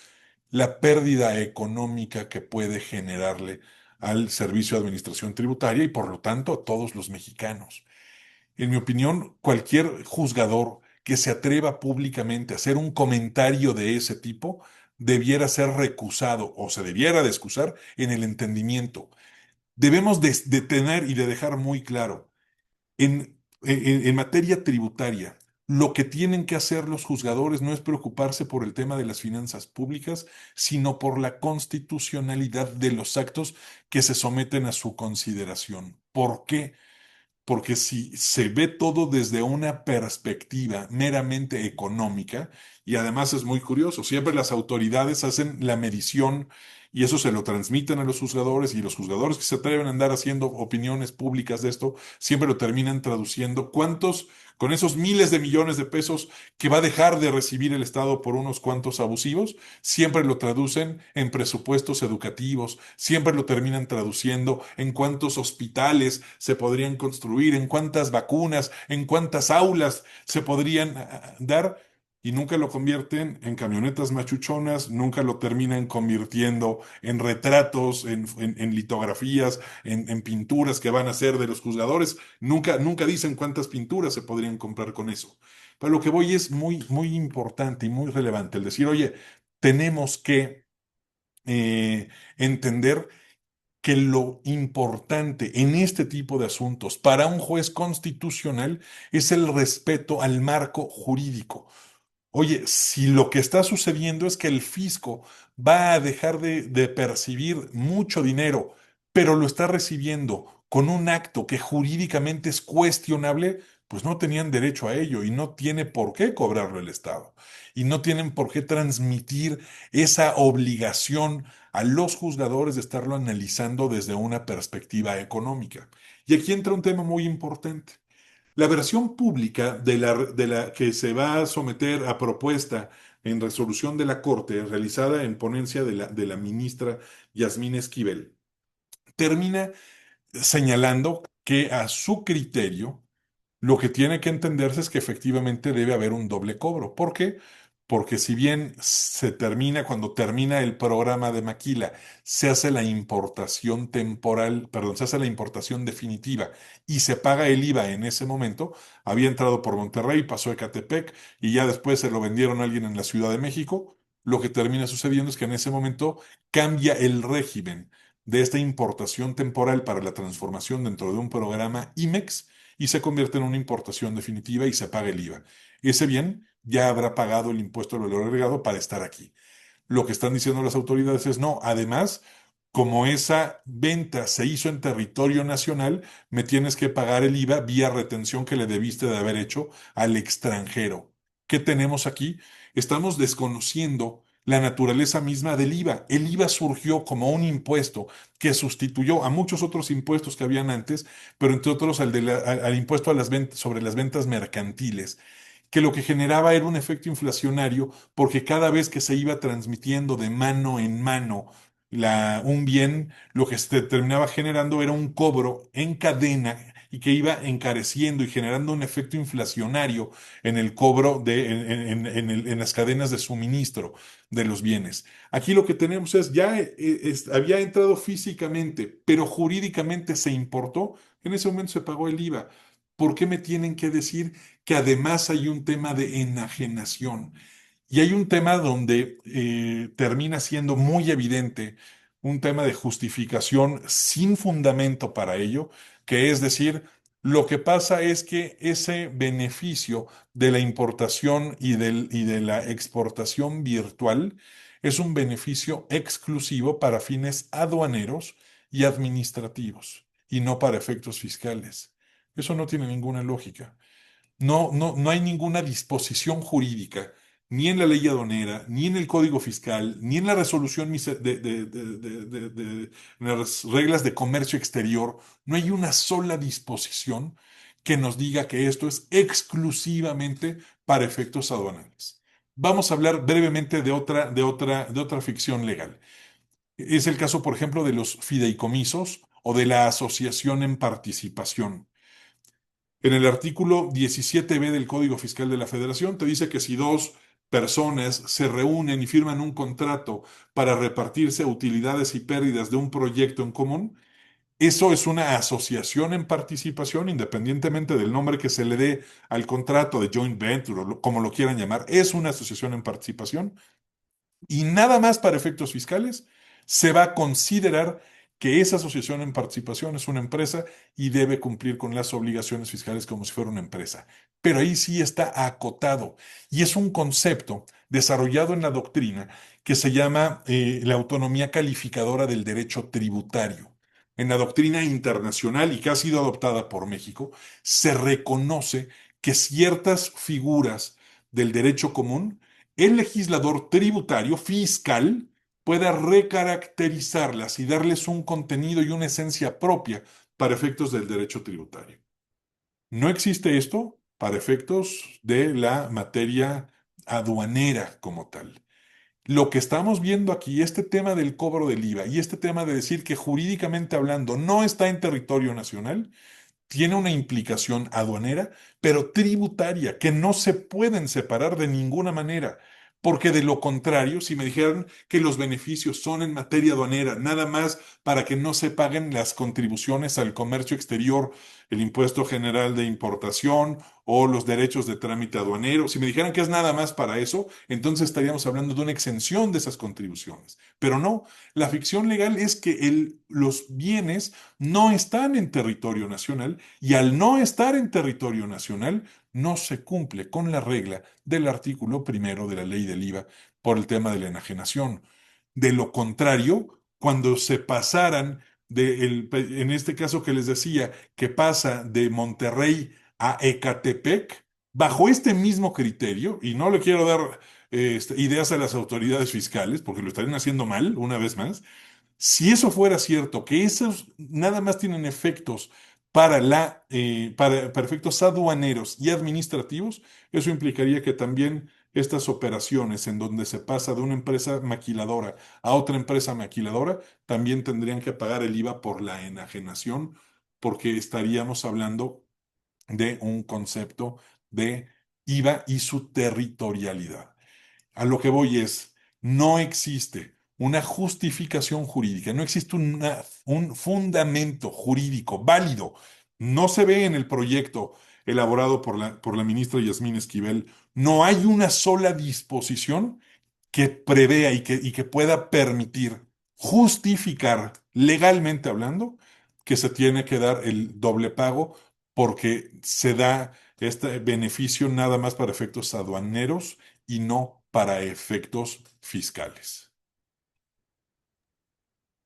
S2: la pérdida económica que puede generarle al Servicio de Administración Tributaria y por lo tanto a todos los mexicanos. En mi opinión, cualquier juzgador que se atreva públicamente a hacer un comentario de ese tipo debiera ser recusado o se debiera de excusar en el entendimiento. Debemos de tener y de dejar muy claro, en materia tributaria, lo que tienen que hacer los juzgadores no es preocuparse por el tema de las finanzas públicas, sino por la constitucionalidad de los actos que se someten a su consideración. ¿Por qué? Porque si se ve todo desde una perspectiva meramente económica, y además es muy curioso, siempre las autoridades hacen la medición y eso se lo transmiten a los juzgadores y los juzgadores que se atreven a andar haciendo opiniones públicas de esto, siempre lo terminan traduciendo. ¿Cuántos, con esos miles de millones de pesos que va a dejar de recibir el Estado por unos cuantos abusivos? Siempre lo traducen en presupuestos educativos, siempre lo terminan traduciendo en cuántos hospitales se podrían construir, en cuántas vacunas, en cuántas aulas se podrían dar. Y nunca lo convierten en camionetas machuchonas, nunca lo terminan convirtiendo en retratos, en litografías, en pinturas que van a ser de los juzgadores. Nunca dicen cuántas pinturas se podrían comprar con eso. Pero lo que voy es muy importante y muy relevante el decir, oye, tenemos que entender que lo importante en este tipo de asuntos para un juez constitucional es el respeto al marco jurídico. Oye, si lo que está sucediendo es que el fisco va a dejar de percibir mucho dinero, pero lo está recibiendo con un acto que jurídicamente es cuestionable, pues no tenían derecho a ello y no tiene por qué cobrarlo el Estado. Y no tienen por qué transmitir esa obligación a los juzgadores de estarlo analizando desde una perspectiva económica. Y aquí entra un tema muy importante. La versión pública de la que se va a someter a propuesta en resolución de la Corte, realizada en ponencia de la ministra Yasmín Esquivel, termina señalando que a su criterio lo que tiene que entenderse es que efectivamente debe haber un doble cobro. ¿Por qué? porque si bien se termina, cuando termina el programa de Maquila, se hace la importación temporal, perdón, se hace la importación definitiva y se paga el IVA en ese momento, había entrado por Monterrey, pasó a Ecatepec y ya después se lo vendieron a alguien en la Ciudad de México. Lo que termina sucediendo es que en ese momento cambia el régimen de esta importación temporal para la transformación dentro de un programa IMEX y se convierte en una importación definitiva y se paga el IVA. Ese bien ya habrá pagado el impuesto al valor agregado para estar aquí. Lo que están diciendo las autoridades es no, además, como esa venta se hizo en territorio nacional, me tienes que pagar el IVA vía retención que le debiste de haber hecho al extranjero. ¿Qué tenemos aquí? Estamos desconociendo la naturaleza misma del IVA. El IVA surgió como un impuesto que sustituyó a muchos otros impuestos que habían antes, pero entre otros al impuesto a las ventas, sobre las ventas mercantiles, que lo que generaba era un efecto inflacionario porque cada vez que se iba transmitiendo de mano en mano un bien, lo que se terminaba generando era un cobro en cadena y que iba encareciendo y generando un efecto inflacionario en el cobro en las cadenas de suministro de los bienes. Aquí lo que tenemos es, ya había entrado físicamente, pero jurídicamente se importó, en ese momento se pagó el IVA. ¿Por qué me tienen que decir que además hay un tema de enajenación? Y hay un tema donde termina siendo muy evidente un tema de justificación sin fundamento para ello, que es decir, lo que pasa es que ese beneficio de la importación y de la exportación virtual es un beneficio exclusivo para fines aduaneros y administrativos, y no para efectos fiscales. Eso no tiene ninguna lógica. No hay ninguna disposición jurídica, ni en la ley aduanera, ni en el Código Fiscal, ni en la resolución en las reglas de comercio exterior. No hay una sola disposición que nos diga que esto es exclusivamente para efectos aduanales. Vamos a hablar brevemente de otra ficción legal. Es el caso, por ejemplo, de los fideicomisos o de la asociación en participación. En el artículo 17b del Código Fiscal de la Federación te dice que si dos personas se reúnen y firman un contrato para repartirse utilidades y pérdidas de un proyecto en común, eso es una asociación en participación, independientemente del nombre que se le dé al contrato de joint venture o como lo quieran llamar, es una asociación en participación y nada más para efectos fiscales, se va a considerar que esa asociación en participación es una empresa y debe cumplir con las obligaciones fiscales como si fuera una empresa. Pero ahí sí está acotado y es un concepto desarrollado en la doctrina que se llama la autonomía calificadora del derecho tributario. En la doctrina internacional y que ha sido adoptada por México, se reconoce que ciertas figuras del derecho común el legislador tributario fiscal pueda recaracterizarlas y darles un contenido y una esencia propia para efectos del derecho tributario. No existe esto para efectos de la materia aduanera como tal. Lo que estamos viendo aquí, este tema del cobro del IVA y este tema de decir que jurídicamente hablando no está en territorio nacional, tiene una implicación aduanera, pero tributaria, que no se pueden separar de ninguna manera. Porque de lo contrario, si me dijeran que los beneficios son en materia aduanera, nada más para que no se paguen las contribuciones al comercio exterior, el impuesto general de importación o los derechos de trámite aduanero, si me dijeran que es nada más para eso, entonces estaríamos hablando de una exención de esas contribuciones. Pero no, la ficción legal es que los bienes no están en territorio nacional y al no estar en territorio nacional no se cumple con la regla del artículo primero de la ley del IVA por el tema de la enajenación. De lo contrario, cuando se pasaran en este caso que les decía, que pasa de Monterrey a Ecatepec, bajo este mismo criterio, y no le quiero dar ideas a las autoridades fiscales, porque lo estarían haciendo mal, una vez más, si eso fuera cierto, que esos nada más tienen efectos para efectos aduaneros y administrativos, eso implicaría que también estas operaciones en donde se pasa de una empresa maquiladora a otra empresa maquiladora, también tendrían que pagar el IVA por la enajenación, porque estaríamos hablando de un concepto de IVA y su territorialidad. A lo que voy es, no existe una justificación jurídica, no existe un fundamento jurídico válido. No se ve en el proyecto elaborado por la ministra Yasmín Esquivel, no hay una sola disposición que prevea y que pueda permitir justificar, legalmente hablando, que se tiene que dar el doble pago porque se da este beneficio nada más para efectos aduaneros y no para efectos fiscales.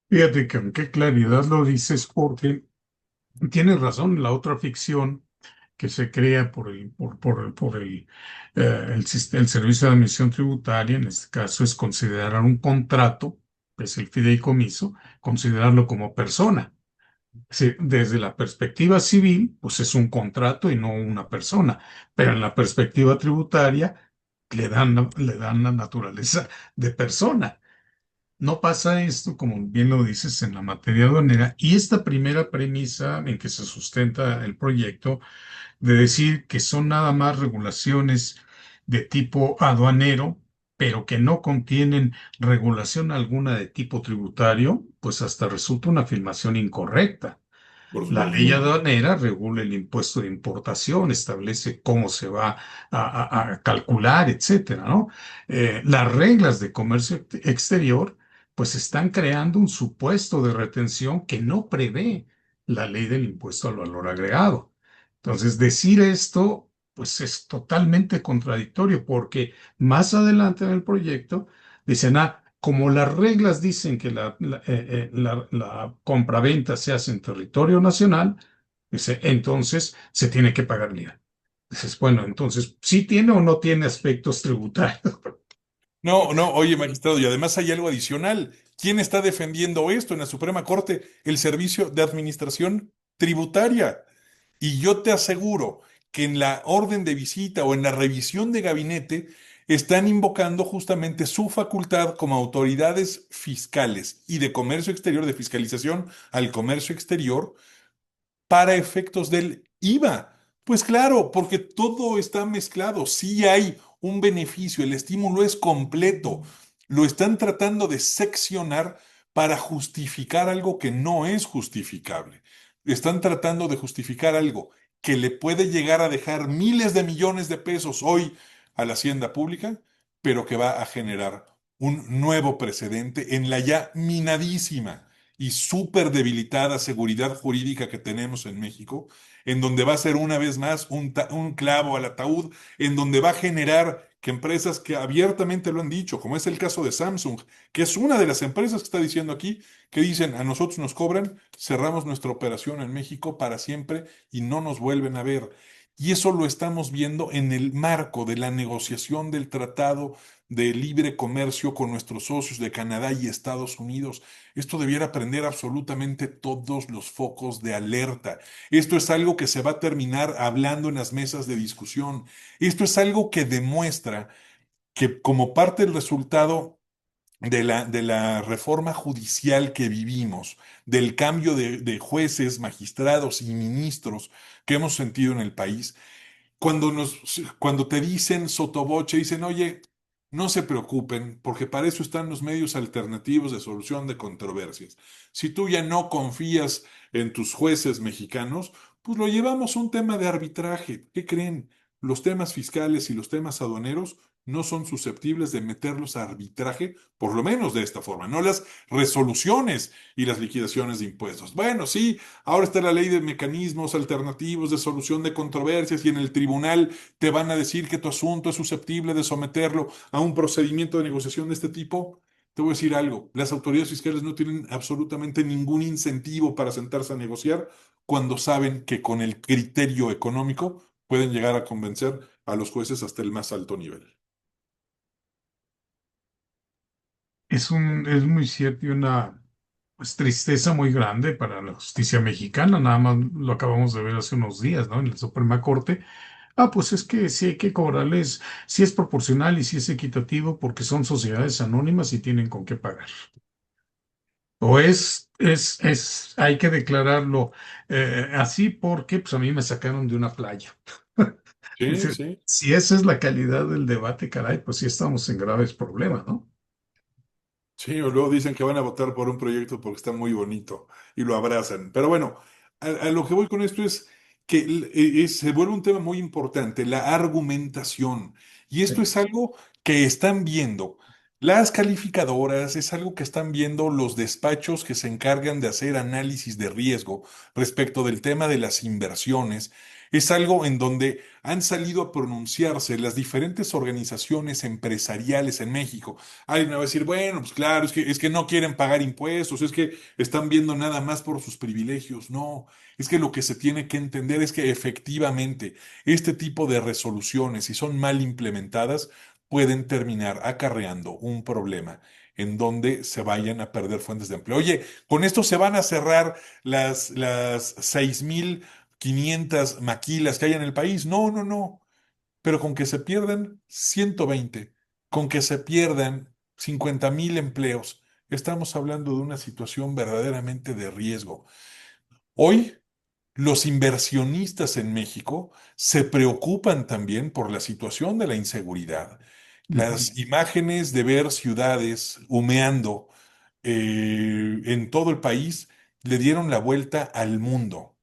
S1: Fíjate que con qué claridad lo dices, porque tienes razón, la otra ficción que se crea por el Servicio de Administración Tributaria, en este caso es considerar un contrato, que es el fideicomiso, considerarlo como persona. Sí, desde la perspectiva civil, pues es un contrato y no una persona, pero en la perspectiva tributaria le dan la naturaleza de persona. No pasa esto, como bien lo dices, en la materia aduanera, y esta primera premisa en que se sustenta el proyecto de decir que son nada más regulaciones de tipo aduanero, pero que no contienen regulación alguna de tipo tributario, pues hasta resulta una afirmación incorrecta.
S2: Por
S1: La ley
S2: supuesto.
S1: aduanera regula el impuesto de importación, establece cómo se va a calcular, etcétera, ¿no? Las reglas de comercio exterior, pues están creando un supuesto de retención que no prevé la ley del impuesto al valor agregado. Entonces, decir esto, pues es totalmente contradictorio, porque más adelante en el proyecto dicen, como las reglas dicen que la compraventa se hace en territorio nacional, dice, entonces se tiene que pagar el IVA. Dices, bueno, entonces, ¿sí tiene o no tiene aspectos tributarios?
S2: No, no, oye, magistrado, y además hay algo adicional. ¿Quién está defendiendo esto en la Suprema Corte? El Servicio de Administración Tributaria. Y yo te aseguro que en la orden de visita o en la revisión de gabinete están invocando justamente su facultad como autoridades fiscales y de comercio exterior, de fiscalización al comercio exterior, para efectos del IVA. Pues claro, porque todo está mezclado. Sí hay un beneficio, el estímulo es completo. Lo están tratando de seccionar para justificar algo que no es justificable. Están tratando de justificar algo que le puede llegar a dejar miles de millones de pesos hoy a la hacienda pública, pero que va a generar un nuevo precedente en la ya minadísima y súper debilitada seguridad jurídica que tenemos en México, en donde va a ser una vez más un clavo al ataúd, en donde va a generar que empresas que abiertamente lo han dicho, como es el caso de Samsung, que es una de las empresas que está diciendo aquí, que dicen, a nosotros nos cobran, cerramos nuestra operación en México para siempre y no nos vuelven a ver. Y eso lo estamos viendo en el marco de la negociación del Tratado de Libre Comercio con nuestros socios de Canadá y Estados Unidos. Esto debiera prender absolutamente todos los focos de alerta. Esto es algo que se va a terminar hablando en las mesas de discusión. Esto es algo que demuestra que como parte del resultado de la reforma judicial que vivimos, del cambio de jueces, magistrados y ministros que hemos sentido en el país, cuando te dicen sotoboche, dicen, oye, no se preocupen, porque para eso están los medios alternativos de solución de controversias. Si tú ya no confías en tus jueces mexicanos, pues lo llevamos a un tema de arbitraje. ¿Qué creen? Los temas fiscales y los temas aduaneros no son susceptibles de meterlos a arbitraje, por lo menos de esta forma, no las resoluciones y las liquidaciones de impuestos. Bueno, sí, ahora está la ley de mecanismos alternativos de solución de controversias y en el tribunal te van a decir que tu asunto es susceptible de someterlo a un procedimiento de negociación de este tipo. Te voy a decir algo, las autoridades fiscales no tienen absolutamente ningún incentivo para sentarse a negociar cuando saben que con el criterio económico pueden llegar a convencer a los jueces hasta el más alto nivel.
S1: Es muy cierto y una pues, tristeza muy grande para la justicia mexicana. Nada más lo acabamos de ver hace unos días, ¿no? En la Suprema Corte. Pues es que sí hay que cobrarles, si es proporcional y si es equitativo, porque son sociedades anónimas y tienen con qué pagar. O hay que declararlo así porque pues a mí me sacaron de una playa. Es
S2: Sí,
S1: decir,
S2: sí.
S1: si esa es la calidad del debate, caray, pues sí estamos en graves problemas, ¿no?
S2: Sí, o luego dicen que van a votar por un proyecto porque está muy bonito y lo abrazan. Pero bueno, a lo que voy con esto es que se vuelve un tema muy importante, la argumentación. Y esto
S1: Sí.
S2: es algo que están viendo las calificadoras, es algo que están viendo los despachos que se encargan de hacer análisis de riesgo respecto del tema de las inversiones. Es algo en donde han salido a pronunciarse las diferentes organizaciones empresariales en México. Alguien me va a decir, bueno, pues claro, es que no quieren pagar impuestos, es que están viendo nada más por sus privilegios. No, es que lo que se tiene que entender es que efectivamente este tipo de resoluciones, si son mal implementadas, pueden terminar acarreando un problema en donde se vayan a perder fuentes de empleo. Oye, con esto se van a cerrar las 6.500 maquilas que hay en el país. No, no, no. Pero con que se pierdan 120, con que se pierdan 50.000 empleos, estamos hablando de una situación verdaderamente de riesgo. Hoy, los inversionistas en México se preocupan también por la situación de la inseguridad.
S1: Ujú.
S2: Las imágenes de ver ciudades humeando en todo el país le dieron la vuelta al mundo.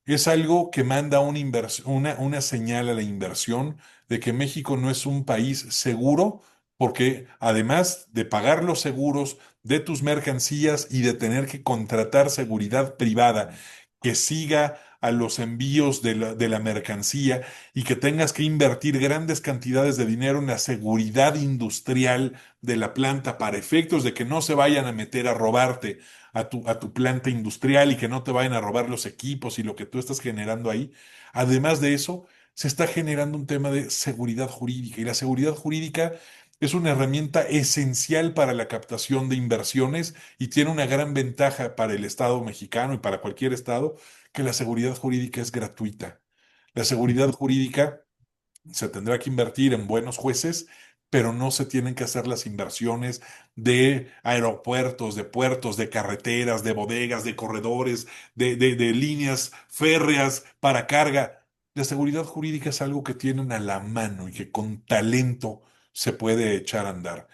S2: Es algo que manda una señal a la inversión de que México no es un país seguro, porque además de pagar los seguros de tus mercancías y de tener que contratar seguridad privada que siga a los envíos de la mercancía y que tengas que invertir grandes cantidades de dinero en la seguridad industrial de la planta para efectos de que no se vayan a meter a robarte a tu planta industrial y que no te vayan a robar los equipos y lo que tú estás generando ahí. Además de eso, se está generando un tema de seguridad jurídica y la seguridad jurídica es una herramienta esencial para la captación de inversiones y tiene una gran ventaja para el Estado mexicano y para cualquier Estado, que la seguridad jurídica es gratuita. La seguridad jurídica se tendrá que invertir en buenos jueces, pero no se tienen que hacer las inversiones de aeropuertos, de puertos, de carreteras, de bodegas, de corredores, de líneas férreas para carga. La seguridad jurídica es algo que tienen a la mano y que con talento se puede echar a andar.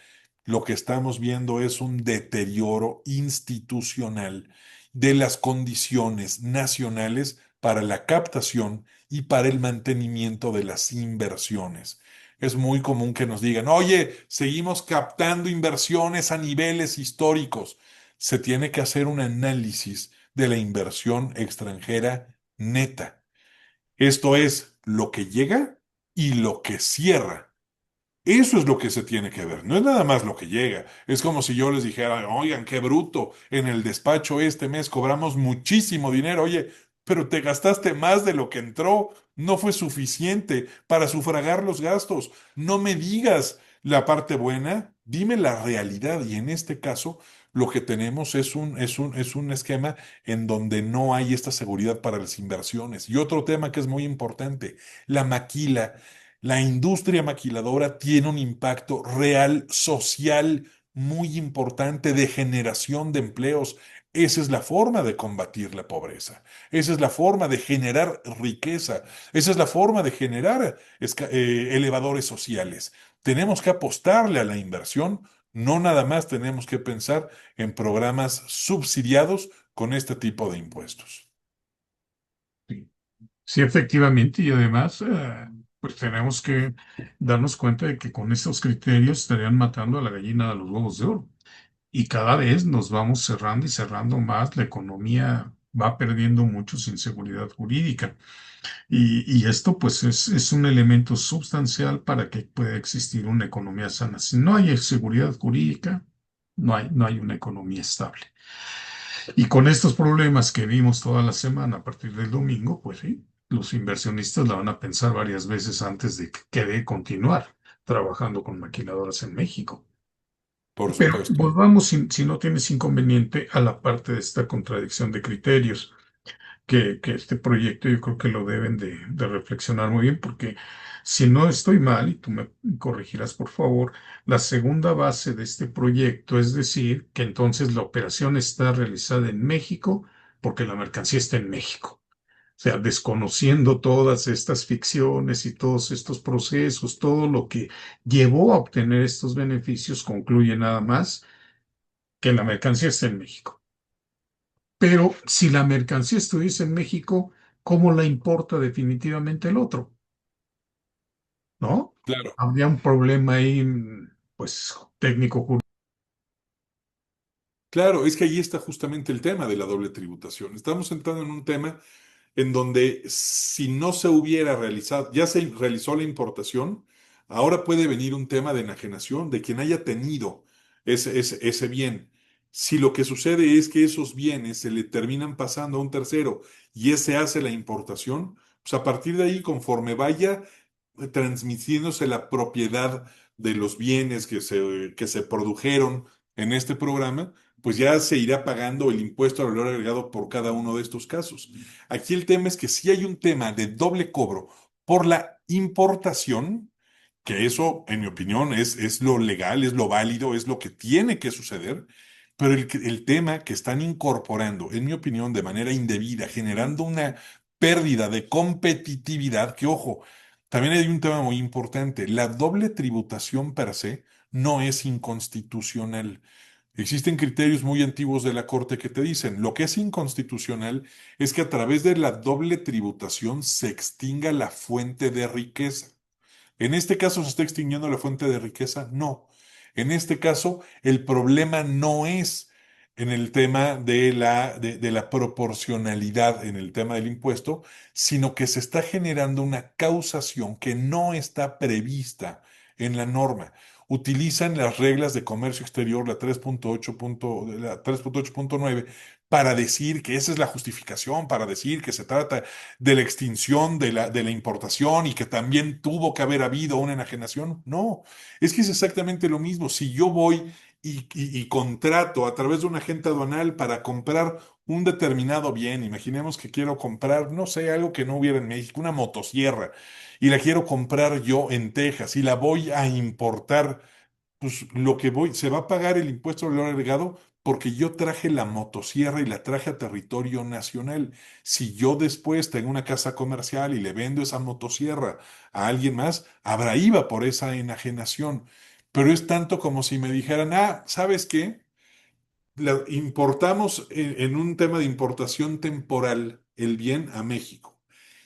S2: Lo que estamos viendo es un deterioro institucional de las condiciones nacionales para la captación y para el mantenimiento de las inversiones. Es muy común que nos digan, oye, seguimos captando inversiones a niveles históricos. Se tiene que hacer un análisis de la inversión extranjera neta. Esto es lo que llega y lo que cierra. Eso es lo que se tiene que ver, no es nada más lo que llega. Es como si yo les dijera, oigan, qué bruto, en el despacho este mes cobramos muchísimo dinero, oye, pero te gastaste más de lo que entró, no fue suficiente para sufragar los gastos. No me digas la parte buena, dime la realidad. Y en este caso, lo que tenemos es un esquema en donde no hay esta seguridad para las inversiones. Y otro tema que es muy importante, la maquila. La industria maquiladora tiene un impacto real, social, muy importante de generación de empleos. Esa es la forma de combatir la pobreza. Esa es la forma de generar riqueza. Esa es la forma de generar elevadores sociales. Tenemos que apostarle a la inversión. No nada más tenemos que pensar en programas subsidiados con este tipo de impuestos.
S1: Sí. Sí, efectivamente, y además, pues tenemos que darnos cuenta de que con estos criterios estarían matando a la gallina de los huevos de oro. Y cada vez nos vamos cerrando y cerrando más, la economía va perdiendo mucho sin seguridad jurídica. Y esto pues es un elemento sustancial para que pueda existir una economía sana. Si no hay seguridad jurídica, no hay una economía estable. Y con estos problemas que vimos toda la semana a partir del domingo, pues sí, los inversionistas la van a pensar varias veces antes de continuar trabajando con maquiladoras en México.
S2: Por
S1: Pero
S2: supuesto.
S1: volvamos, si no tienes inconveniente, a la parte de esta contradicción de criterios, que este proyecto yo creo que lo deben de reflexionar muy bien, porque si no estoy mal, y tú me corregirás por favor, la segunda base de este proyecto es decir que entonces la operación está realizada en México porque la mercancía está en México. sea, desconociendo todas estas ficciones y todos estos procesos, todo lo que llevó a obtener estos beneficios, concluye nada más que la mercancía está en México. Pero si la mercancía estuviese en México, ¿cómo la importa definitivamente el otro? ¿No?
S2: Claro.
S1: Habría un problema ahí, pues, técnico.
S2: Claro, es que ahí está justamente el tema de la doble tributación. Estamos entrando en un tema en donde si no se hubiera realizado, ya se realizó la importación, ahora puede venir un tema de enajenación de quien haya tenido ese bien. Si lo que sucede es que esos bienes se le terminan pasando a un tercero y ese hace la importación, pues a partir de ahí, conforme vaya transmitiéndose la propiedad de los bienes que se produjeron en este programa, pues ya se irá pagando el impuesto al valor agregado por cada uno de estos casos. Aquí el tema es que si hay un tema de doble cobro por la importación, que eso, en mi opinión, es lo legal, es lo válido, es lo que tiene que suceder, pero el tema que están incorporando, en mi opinión, de manera indebida, generando una pérdida de competitividad, que ojo, también hay un tema muy importante, la doble tributación per se no es inconstitucional. Existen criterios muy antiguos de la Corte que te dicen, lo que es inconstitucional es que a través de la doble tributación se extinga la fuente de riqueza. ¿En este caso se está extinguiendo la fuente de riqueza? No. En este caso, el problema no es en el tema de la proporcionalidad en el tema del impuesto, sino que se está generando una causación que no está prevista en la norma. Utilizan las reglas de comercio exterior, la 3.8.9, para decir que esa es la justificación, para decir que se trata de la extinción de la importación y que también tuvo que haber habido una enajenación. No, es que es exactamente lo mismo. Si yo voy y contrato a través de un agente aduanal para comprar un determinado bien, imaginemos que quiero comprar, no sé, algo que no hubiera en México, una motosierra, y la quiero comprar yo en Texas y la voy a importar, pues lo que voy, se va a pagar el impuesto al valor agregado porque yo traje la motosierra y la traje a territorio nacional. Si yo después tengo una casa comercial y le vendo esa motosierra a alguien más, habrá IVA por esa enajenación. Pero es tanto como si me dijeran, ¿sabes qué? Importamos en un tema de importación temporal el bien a México.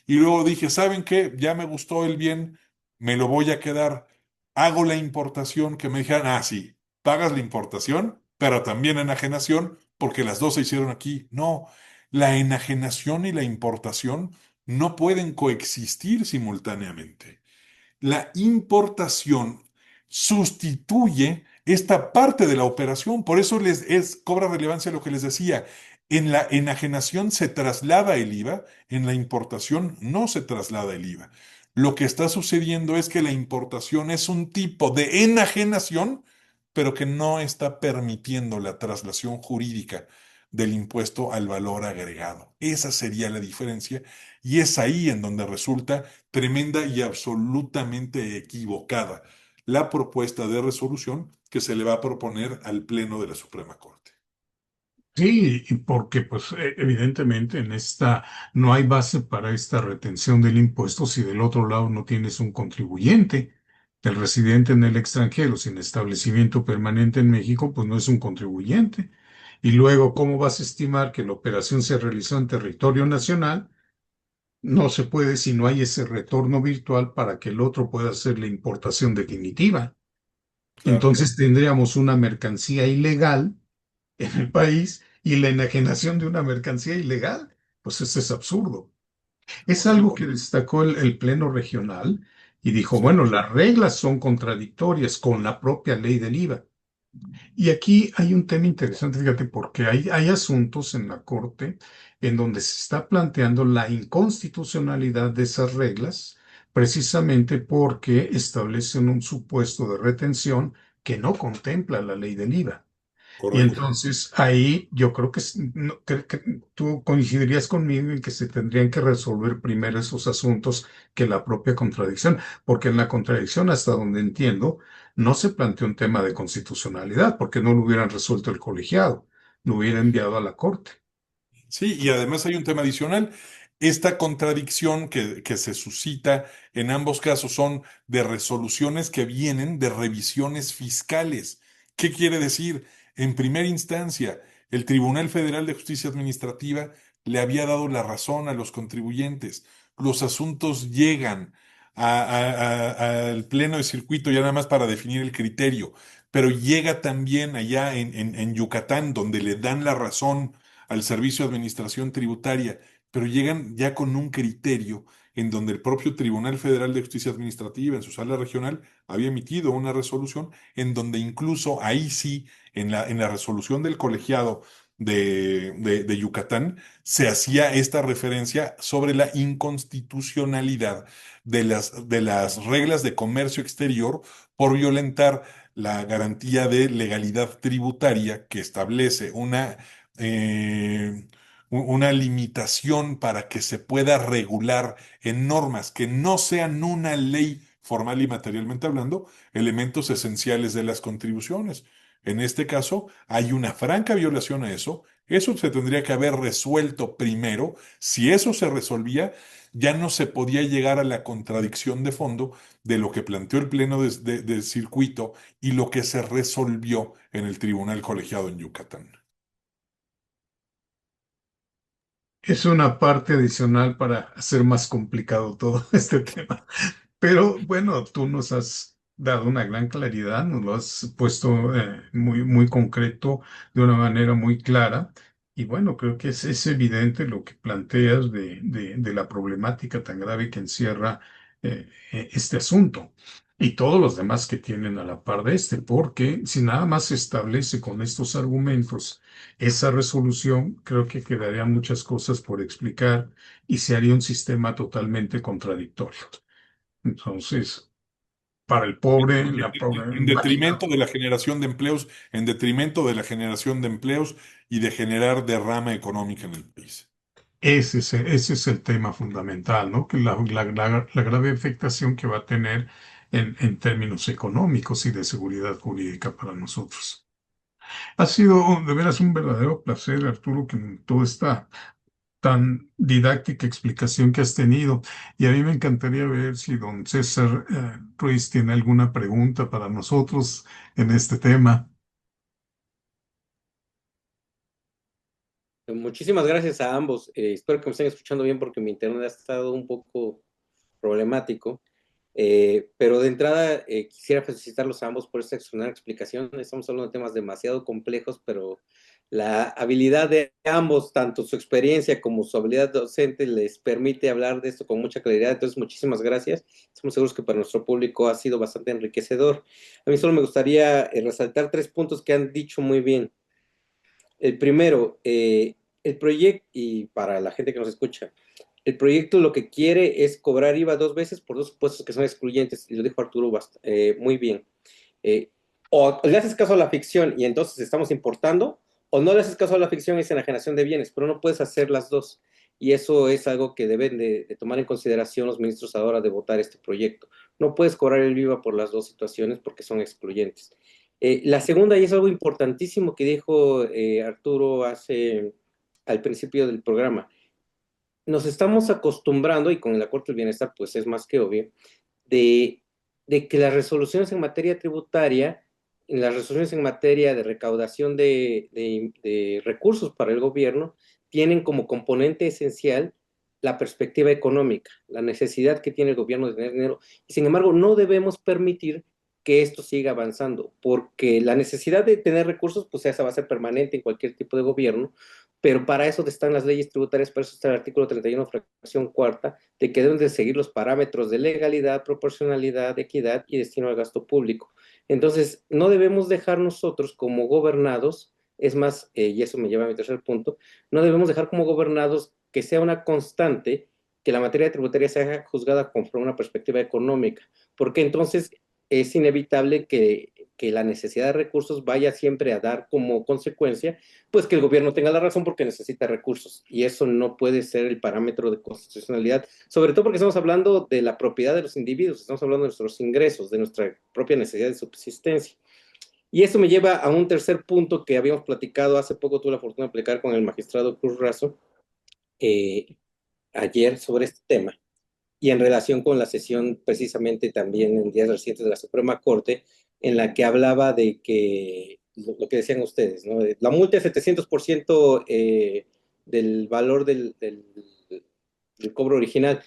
S2: Y luego dije, ¿saben qué? Ya me gustó el bien, me lo voy a quedar. Hago la importación, que me dijeran, sí, pagas la importación, pero también enajenación, porque las dos se hicieron aquí. No, la enajenación y la importación no pueden coexistir simultáneamente. La importación sustituye esta parte de la operación. Por eso cobra relevancia lo que les decía. En la enajenación se traslada el IVA, en la importación no se traslada el IVA. Lo que está sucediendo es que la importación es un tipo de enajenación, pero que no está permitiendo la traslación jurídica del impuesto al valor agregado. Esa sería la diferencia y es ahí en donde resulta tremenda y absolutamente equivocada la propuesta de resolución que se le va a proponer al Pleno de la Suprema Corte.
S1: Sí, y porque pues evidentemente en esta no hay base para esta retención del impuesto si del otro lado no tienes un contribuyente. El residente en el extranjero sin establecimiento permanente en México pues no es un contribuyente. Y luego, ¿cómo vas a estimar que la operación se realizó en territorio nacional? No se puede si no hay ese retorno virtual para que el otro pueda hacer la importación definitiva.
S2: Claro,
S1: Entonces tendríamos una mercancía ilegal en el país y la enajenación de una mercancía ilegal. Pues eso es absurdo. Es algo que
S2: correcto.
S1: destacó el Pleno Regional y dijo,
S2: Sí,
S1: bueno, las reglas son contradictorias con la propia ley del IVA. Y aquí hay un tema interesante, fíjate, porque hay asuntos en la Corte en donde se está planteando la inconstitucionalidad de esas reglas, precisamente porque establecen un supuesto de retención que no contempla la ley del IVA. Y
S2: correcto.
S1: entonces ahí yo creo que, creo que tú coincidirías conmigo en que se tendrían que resolver primero esos asuntos que la propia contradicción, porque en la contradicción, hasta donde entiendo, no se planteó un tema de constitucionalidad, porque no lo hubieran resuelto el colegiado, lo hubiera enviado a la Corte.
S2: Sí, y además hay un tema adicional. esta contradicción que se suscita en ambos casos son de resoluciones que vienen de revisiones fiscales. ¿Qué quiere decir? En primera instancia, el Tribunal Federal de Justicia Administrativa le había dado la razón a los contribuyentes. Los asuntos llegan al pleno de circuito ya nada más para definir el criterio, pero llega también allá en Yucatán, donde le dan la razón al Servicio de Administración Tributaria, pero llegan ya con un criterio en donde el propio Tribunal Federal de Justicia Administrativa, en su sala regional, había emitido una resolución en donde incluso ahí sí, en la resolución del colegiado de Yucatán, se hacía esta referencia sobre la inconstitucionalidad de las reglas de comercio exterior por violentar la garantía de legalidad tributaria que establece eh, una limitación para que se pueda regular en normas que no sean una ley formal y materialmente hablando, elementos esenciales de las contribuciones. En este caso, hay una franca violación a eso. Eso se tendría que haber resuelto primero. Si eso se resolvía, ya no se podía llegar a la contradicción de fondo de lo que planteó el Pleno de circuito y lo que se resolvió en el Tribunal Colegiado en Yucatán.
S1: Es una parte adicional para hacer más complicado todo este tema. Pero bueno, tú nos has dado una gran claridad, nos lo has puesto muy, muy concreto, de una manera muy clara. Y bueno, creo que es evidente lo que planteas de la problemática tan grave que encierra este asunto y todos los demás que tienen a la par de este, porque si nada más se establece con estos argumentos esa resolución, creo que quedarían muchas cosas por explicar y se haría un sistema totalmente contradictorio. Entonces, para el pobre, la pobre
S2: En
S1: máquina.
S2: detrimento de la generación de empleos, en detrimento de la generación de empleos y de generar derrama económica en el país.
S1: Ese es el tema fundamental, ¿no? Que la grave afectación que va a tener en términos económicos y de seguridad jurídica para nosotros. Ha sido de veras un verdadero placer, Arturo, que toda esta tan didáctica explicación que has tenido. Y a mí me encantaría ver si don César Ruiz tiene alguna pregunta para nosotros en este tema.
S3: Muchísimas gracias a ambos. Espero que me estén escuchando bien porque mi internet ha estado un poco problemático. Pero de entrada quisiera felicitarlos a ambos por esta extraordinaria explicación. Estamos hablando de temas demasiado complejos, pero la habilidad de ambos, tanto su experiencia como su habilidad docente, les permite hablar de esto con mucha claridad. Entonces, muchísimas gracias. Estamos seguros que para nuestro público ha sido bastante enriquecedor. A mí solo me gustaría resaltar 3 puntos que han dicho muy bien. El primero, el proyecto, y para la gente que nos escucha, el proyecto lo que quiere es cobrar IVA 2 veces por 2 supuestos que son excluyentes, y lo dijo Arturo muy bien. Eh, o le haces caso a la ficción y entonces estamos importando, o no le haces caso a la ficción y es enajenación de bienes, pero no puedes hacer las dos. Y eso es algo que deben de tomar en consideración los ministros a la hora de votar este proyecto. No puedes cobrar el IVA por las dos situaciones porque son excluyentes. La segunda, y es algo importantísimo que dijo Arturo al principio del programa, nos estamos acostumbrando, y con el acuerdo del bienestar pues es más que obvio, de, de que las resoluciones en materia tributaria, en las resoluciones en materia de recaudación de recursos para el gobierno, tienen como componente esencial la perspectiva económica, la necesidad que tiene el gobierno de tener dinero. Y sin embargo, no debemos permitir que esto siga avanzando, porque la necesidad de tener recursos, pues esa va a ser permanente en cualquier tipo de gobierno, pero para eso están las leyes tributarias, para eso está el artículo 31, fracción cuarta, de que deben de seguir los parámetros de legalidad, proporcionalidad, equidad y destino al gasto público. Entonces, no debemos dejar nosotros como gobernados, es más, y eso me lleva a mi tercer punto, no debemos dejar como gobernados que sea una constante que la materia tributaria sea juzgada conforme a una perspectiva económica, porque entonces es inevitable que la necesidad de recursos vaya siempre a dar como consecuencia pues que el gobierno tenga la razón porque necesita recursos. Y eso no puede ser el parámetro de constitucionalidad, sobre todo porque estamos hablando de la propiedad de los individuos, estamos hablando de nuestros ingresos, de nuestra propia necesidad de subsistencia. Y esto me lleva a un tercer punto que habíamos platicado hace poco, tuve la fortuna de aplicar con el magistrado Cruz Razo, eh, ayer sobre este tema y en relación con la sesión precisamente también en días recientes de la Suprema Corte, en la que hablaba de que, lo que decían ustedes, ¿no? La multa es 700% del valor del cobro original.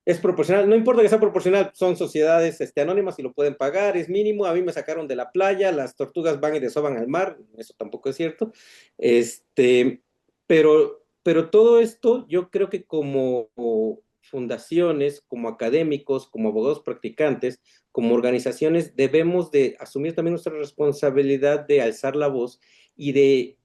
S3: Es proporcional, no importa que sea proporcional, son sociedades anónimas y lo pueden pagar, es mínimo. A mí me sacaron de la playa, las tortugas van y desoban al mar, eso tampoco es cierto. Pero todo esto yo creo que como fundaciones, como académicos, como abogados practicantes, como organizaciones, debemos de asumir también nuestra responsabilidad de alzar la voz y de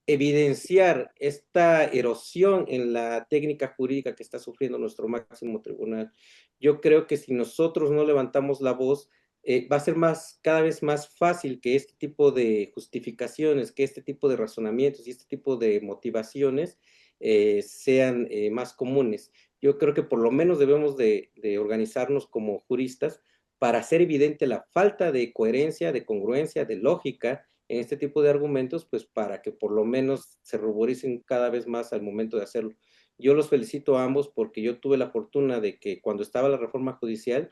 S3: evidenciar esta erosión en la técnica jurídica que está sufriendo nuestro máximo tribunal. Yo creo que si nosotros no levantamos la voz, va a ser cada vez más fácil que este tipo de justificaciones, que este tipo de razonamientos y este tipo de motivaciones sean más comunes. Yo creo que por lo menos debemos de organizarnos como juristas para hacer evidente la falta de coherencia, de congruencia, de lógica en este tipo de argumentos, pues para que por lo menos se ruboricen cada vez más al momento de hacerlo. Yo los felicito a ambos porque yo tuve la fortuna de que cuando estaba la reforma judicial,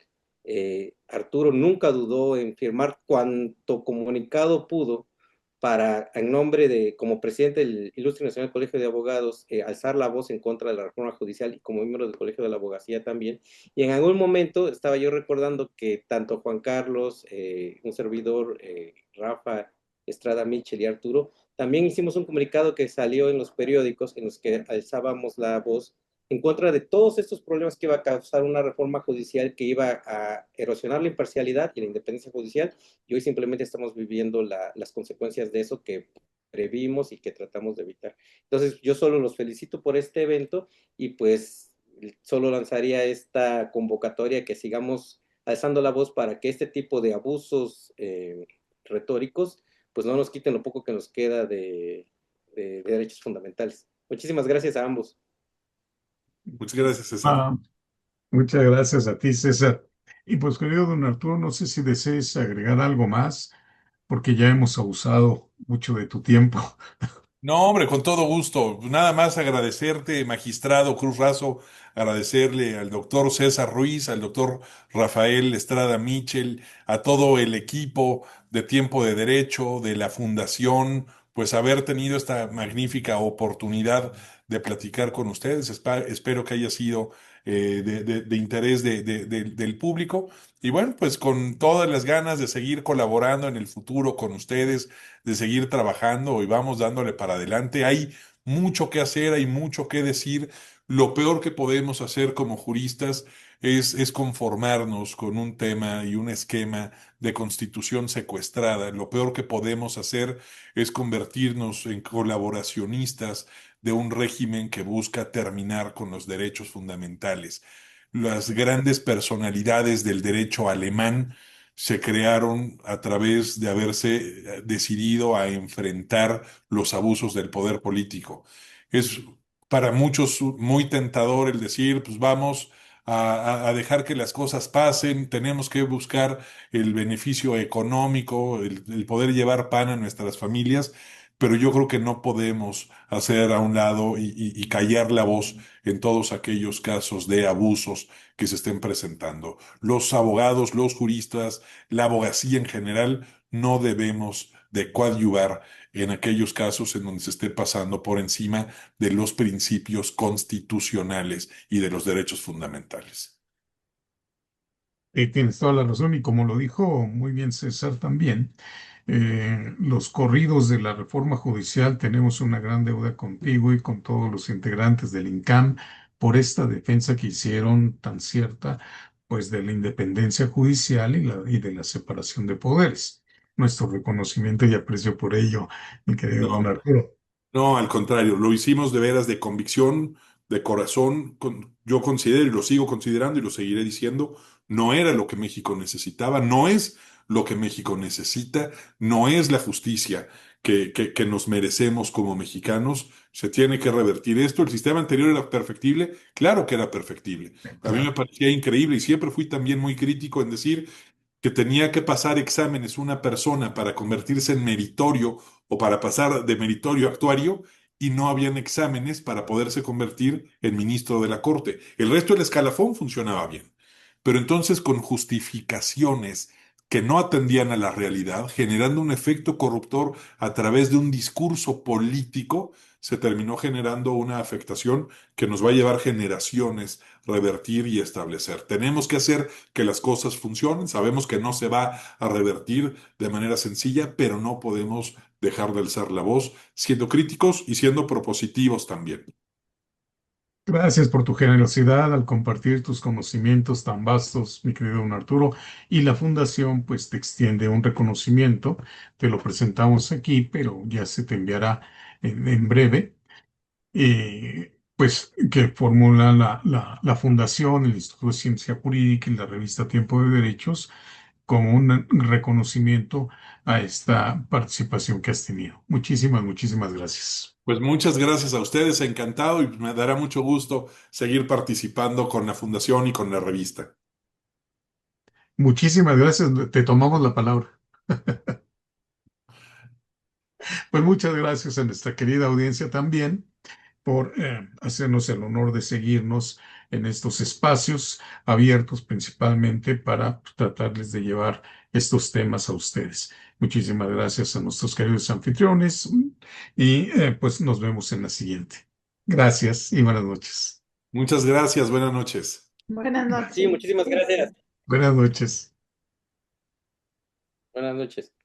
S3: Arturo nunca dudó en firmar cuanto comunicado pudo para, en nombre de, como presidente del Ilustre Nacional Colegio de Abogados, alzar la voz en contra de la reforma judicial y como miembro del Colegio de la Abogacía también. Y en algún momento estaba yo recordando que tanto Juan Carlos, un servidor, Rafa, Estrada Mitchell y Arturo, también hicimos un comunicado que salió en los periódicos en los que alzábamos la voz en contra de todos estos problemas que iba a causar una reforma judicial que iba a erosionar la imparcialidad y la independencia judicial, y hoy simplemente estamos viviendo las consecuencias de eso que previmos y que tratamos de evitar. Entonces, yo solo los felicito por este evento y pues solo lanzaría esta convocatoria que sigamos alzando la voz para que este tipo de abusos retóricos pues no nos quiten lo poco que nos queda de derechos fundamentales. Muchísimas gracias a ambos.
S2: Muchas gracias, César.
S1: Ah, muchas gracias a ti, César. Y pues, querido don Arturo, no sé si desees agregar algo más, porque ya hemos abusado mucho de tu tiempo.
S2: No, hombre, con todo gusto. Nada más agradecerte, magistrado Cruz Razo, agradecerle al doctor César Ruiz, al doctor Rafael Estrada Mitchell, a todo el equipo de Tiempo de Derecho, de la Fundación, pues haber tenido esta magnífica oportunidad de platicar con ustedes. Espero que haya sido de interés del público. Y bueno, pues con todas las ganas de seguir colaborando en el futuro con ustedes, de seguir trabajando y vamos dándole para adelante. Hay mucho que hacer, hay mucho que decir. Lo peor que podemos hacer como juristas es conformarnos con un tema y un esquema de constitución secuestrada. Lo peor que podemos hacer es convertirnos en colaboracionistas de un régimen que busca terminar con los derechos fundamentales. Las grandes personalidades del derecho alemán se crearon a través de haberse decidido a enfrentar los abusos del poder político. Es para muchos muy tentador el decir, pues vamos a dejar que las cosas pasen, tenemos que buscar el beneficio económico, el poder llevar pan a nuestras familias, pero yo creo que no podemos hacer a un lado y callar la voz en todos aquellos casos de abusos que se estén presentando. Los abogados, los juristas, la abogacía en general, no debemos de coadyuvar en aquellos casos en donde se esté pasando por encima de los principios constitucionales y de los derechos fundamentales.
S1: Y tienes toda la razón, y como lo dijo muy bien César también, los corridos de la reforma judicial tenemos una gran deuda contigo y con todos los integrantes del INCAM por esta defensa que hicieron tan cierta, pues de la independencia judicial y de la separación de poderes. Nuestro reconocimiento y aprecio por ello, mi querido don
S2: No,
S1: Arturo.
S2: no, al contrario, lo hicimos de veras de convicción, de corazón. Yo considero y lo sigo considerando y lo seguiré diciendo, no era lo que México necesitaba, no es lo que México necesita, no es la justicia que nos merecemos como mexicanos. Se tiene que revertir esto. ¿El sistema anterior era perfectible? Claro que era perfectible. A mí me
S1: Claro.
S2: parecía increíble y siempre fui también muy crítico en decir que tenía que pasar exámenes una persona para convertirse en meritorio o para pasar de meritorio a actuario, y no habían exámenes para poderse convertir en ministro de la Corte. El resto del escalafón funcionaba bien. Pero entonces con justificaciones que no atendían a la realidad, generando un efecto corruptor a través de un discurso político, se terminó generando una afectación que nos va a llevar generaciones revertir y establecer. Tenemos que hacer que las cosas funcionen. Sabemos que no se va a revertir de manera sencilla, pero no podemos dejar de alzar la voz, siendo críticos y siendo propositivos también.
S1: Gracias por tu generosidad al compartir tus conocimientos tan vastos, mi querido don Arturo. Y la fundación pues te extiende un reconocimiento. Te lo presentamos aquí, pero ya se te enviará en breve. Pues que formula la fundación, el Instituto de Ciencia Jurídica y la revista Tiempo de Derechos como un reconocimiento a esta participación que has tenido. Muchísimas, muchísimas gracias.
S2: Pues muchas gracias a ustedes, encantado y me dará mucho gusto seguir participando con la fundación y con la revista.
S1: Muchísimas gracias. Te tomamos la palabra. Pues muchas gracias a nuestra querida audiencia también por hacernos el honor de seguirnos en estos espacios abiertos principalmente para tratarles de llevar estos temas a ustedes. Muchísimas gracias a nuestros queridos anfitriones y pues nos vemos en la siguiente. Gracias y buenas noches.
S2: Muchas gracias, buenas noches.
S4: Buenas
S3: Sí,
S4: noches.
S3: muchísimas gracias.
S1: Buenas noches.
S3: Buenas noches.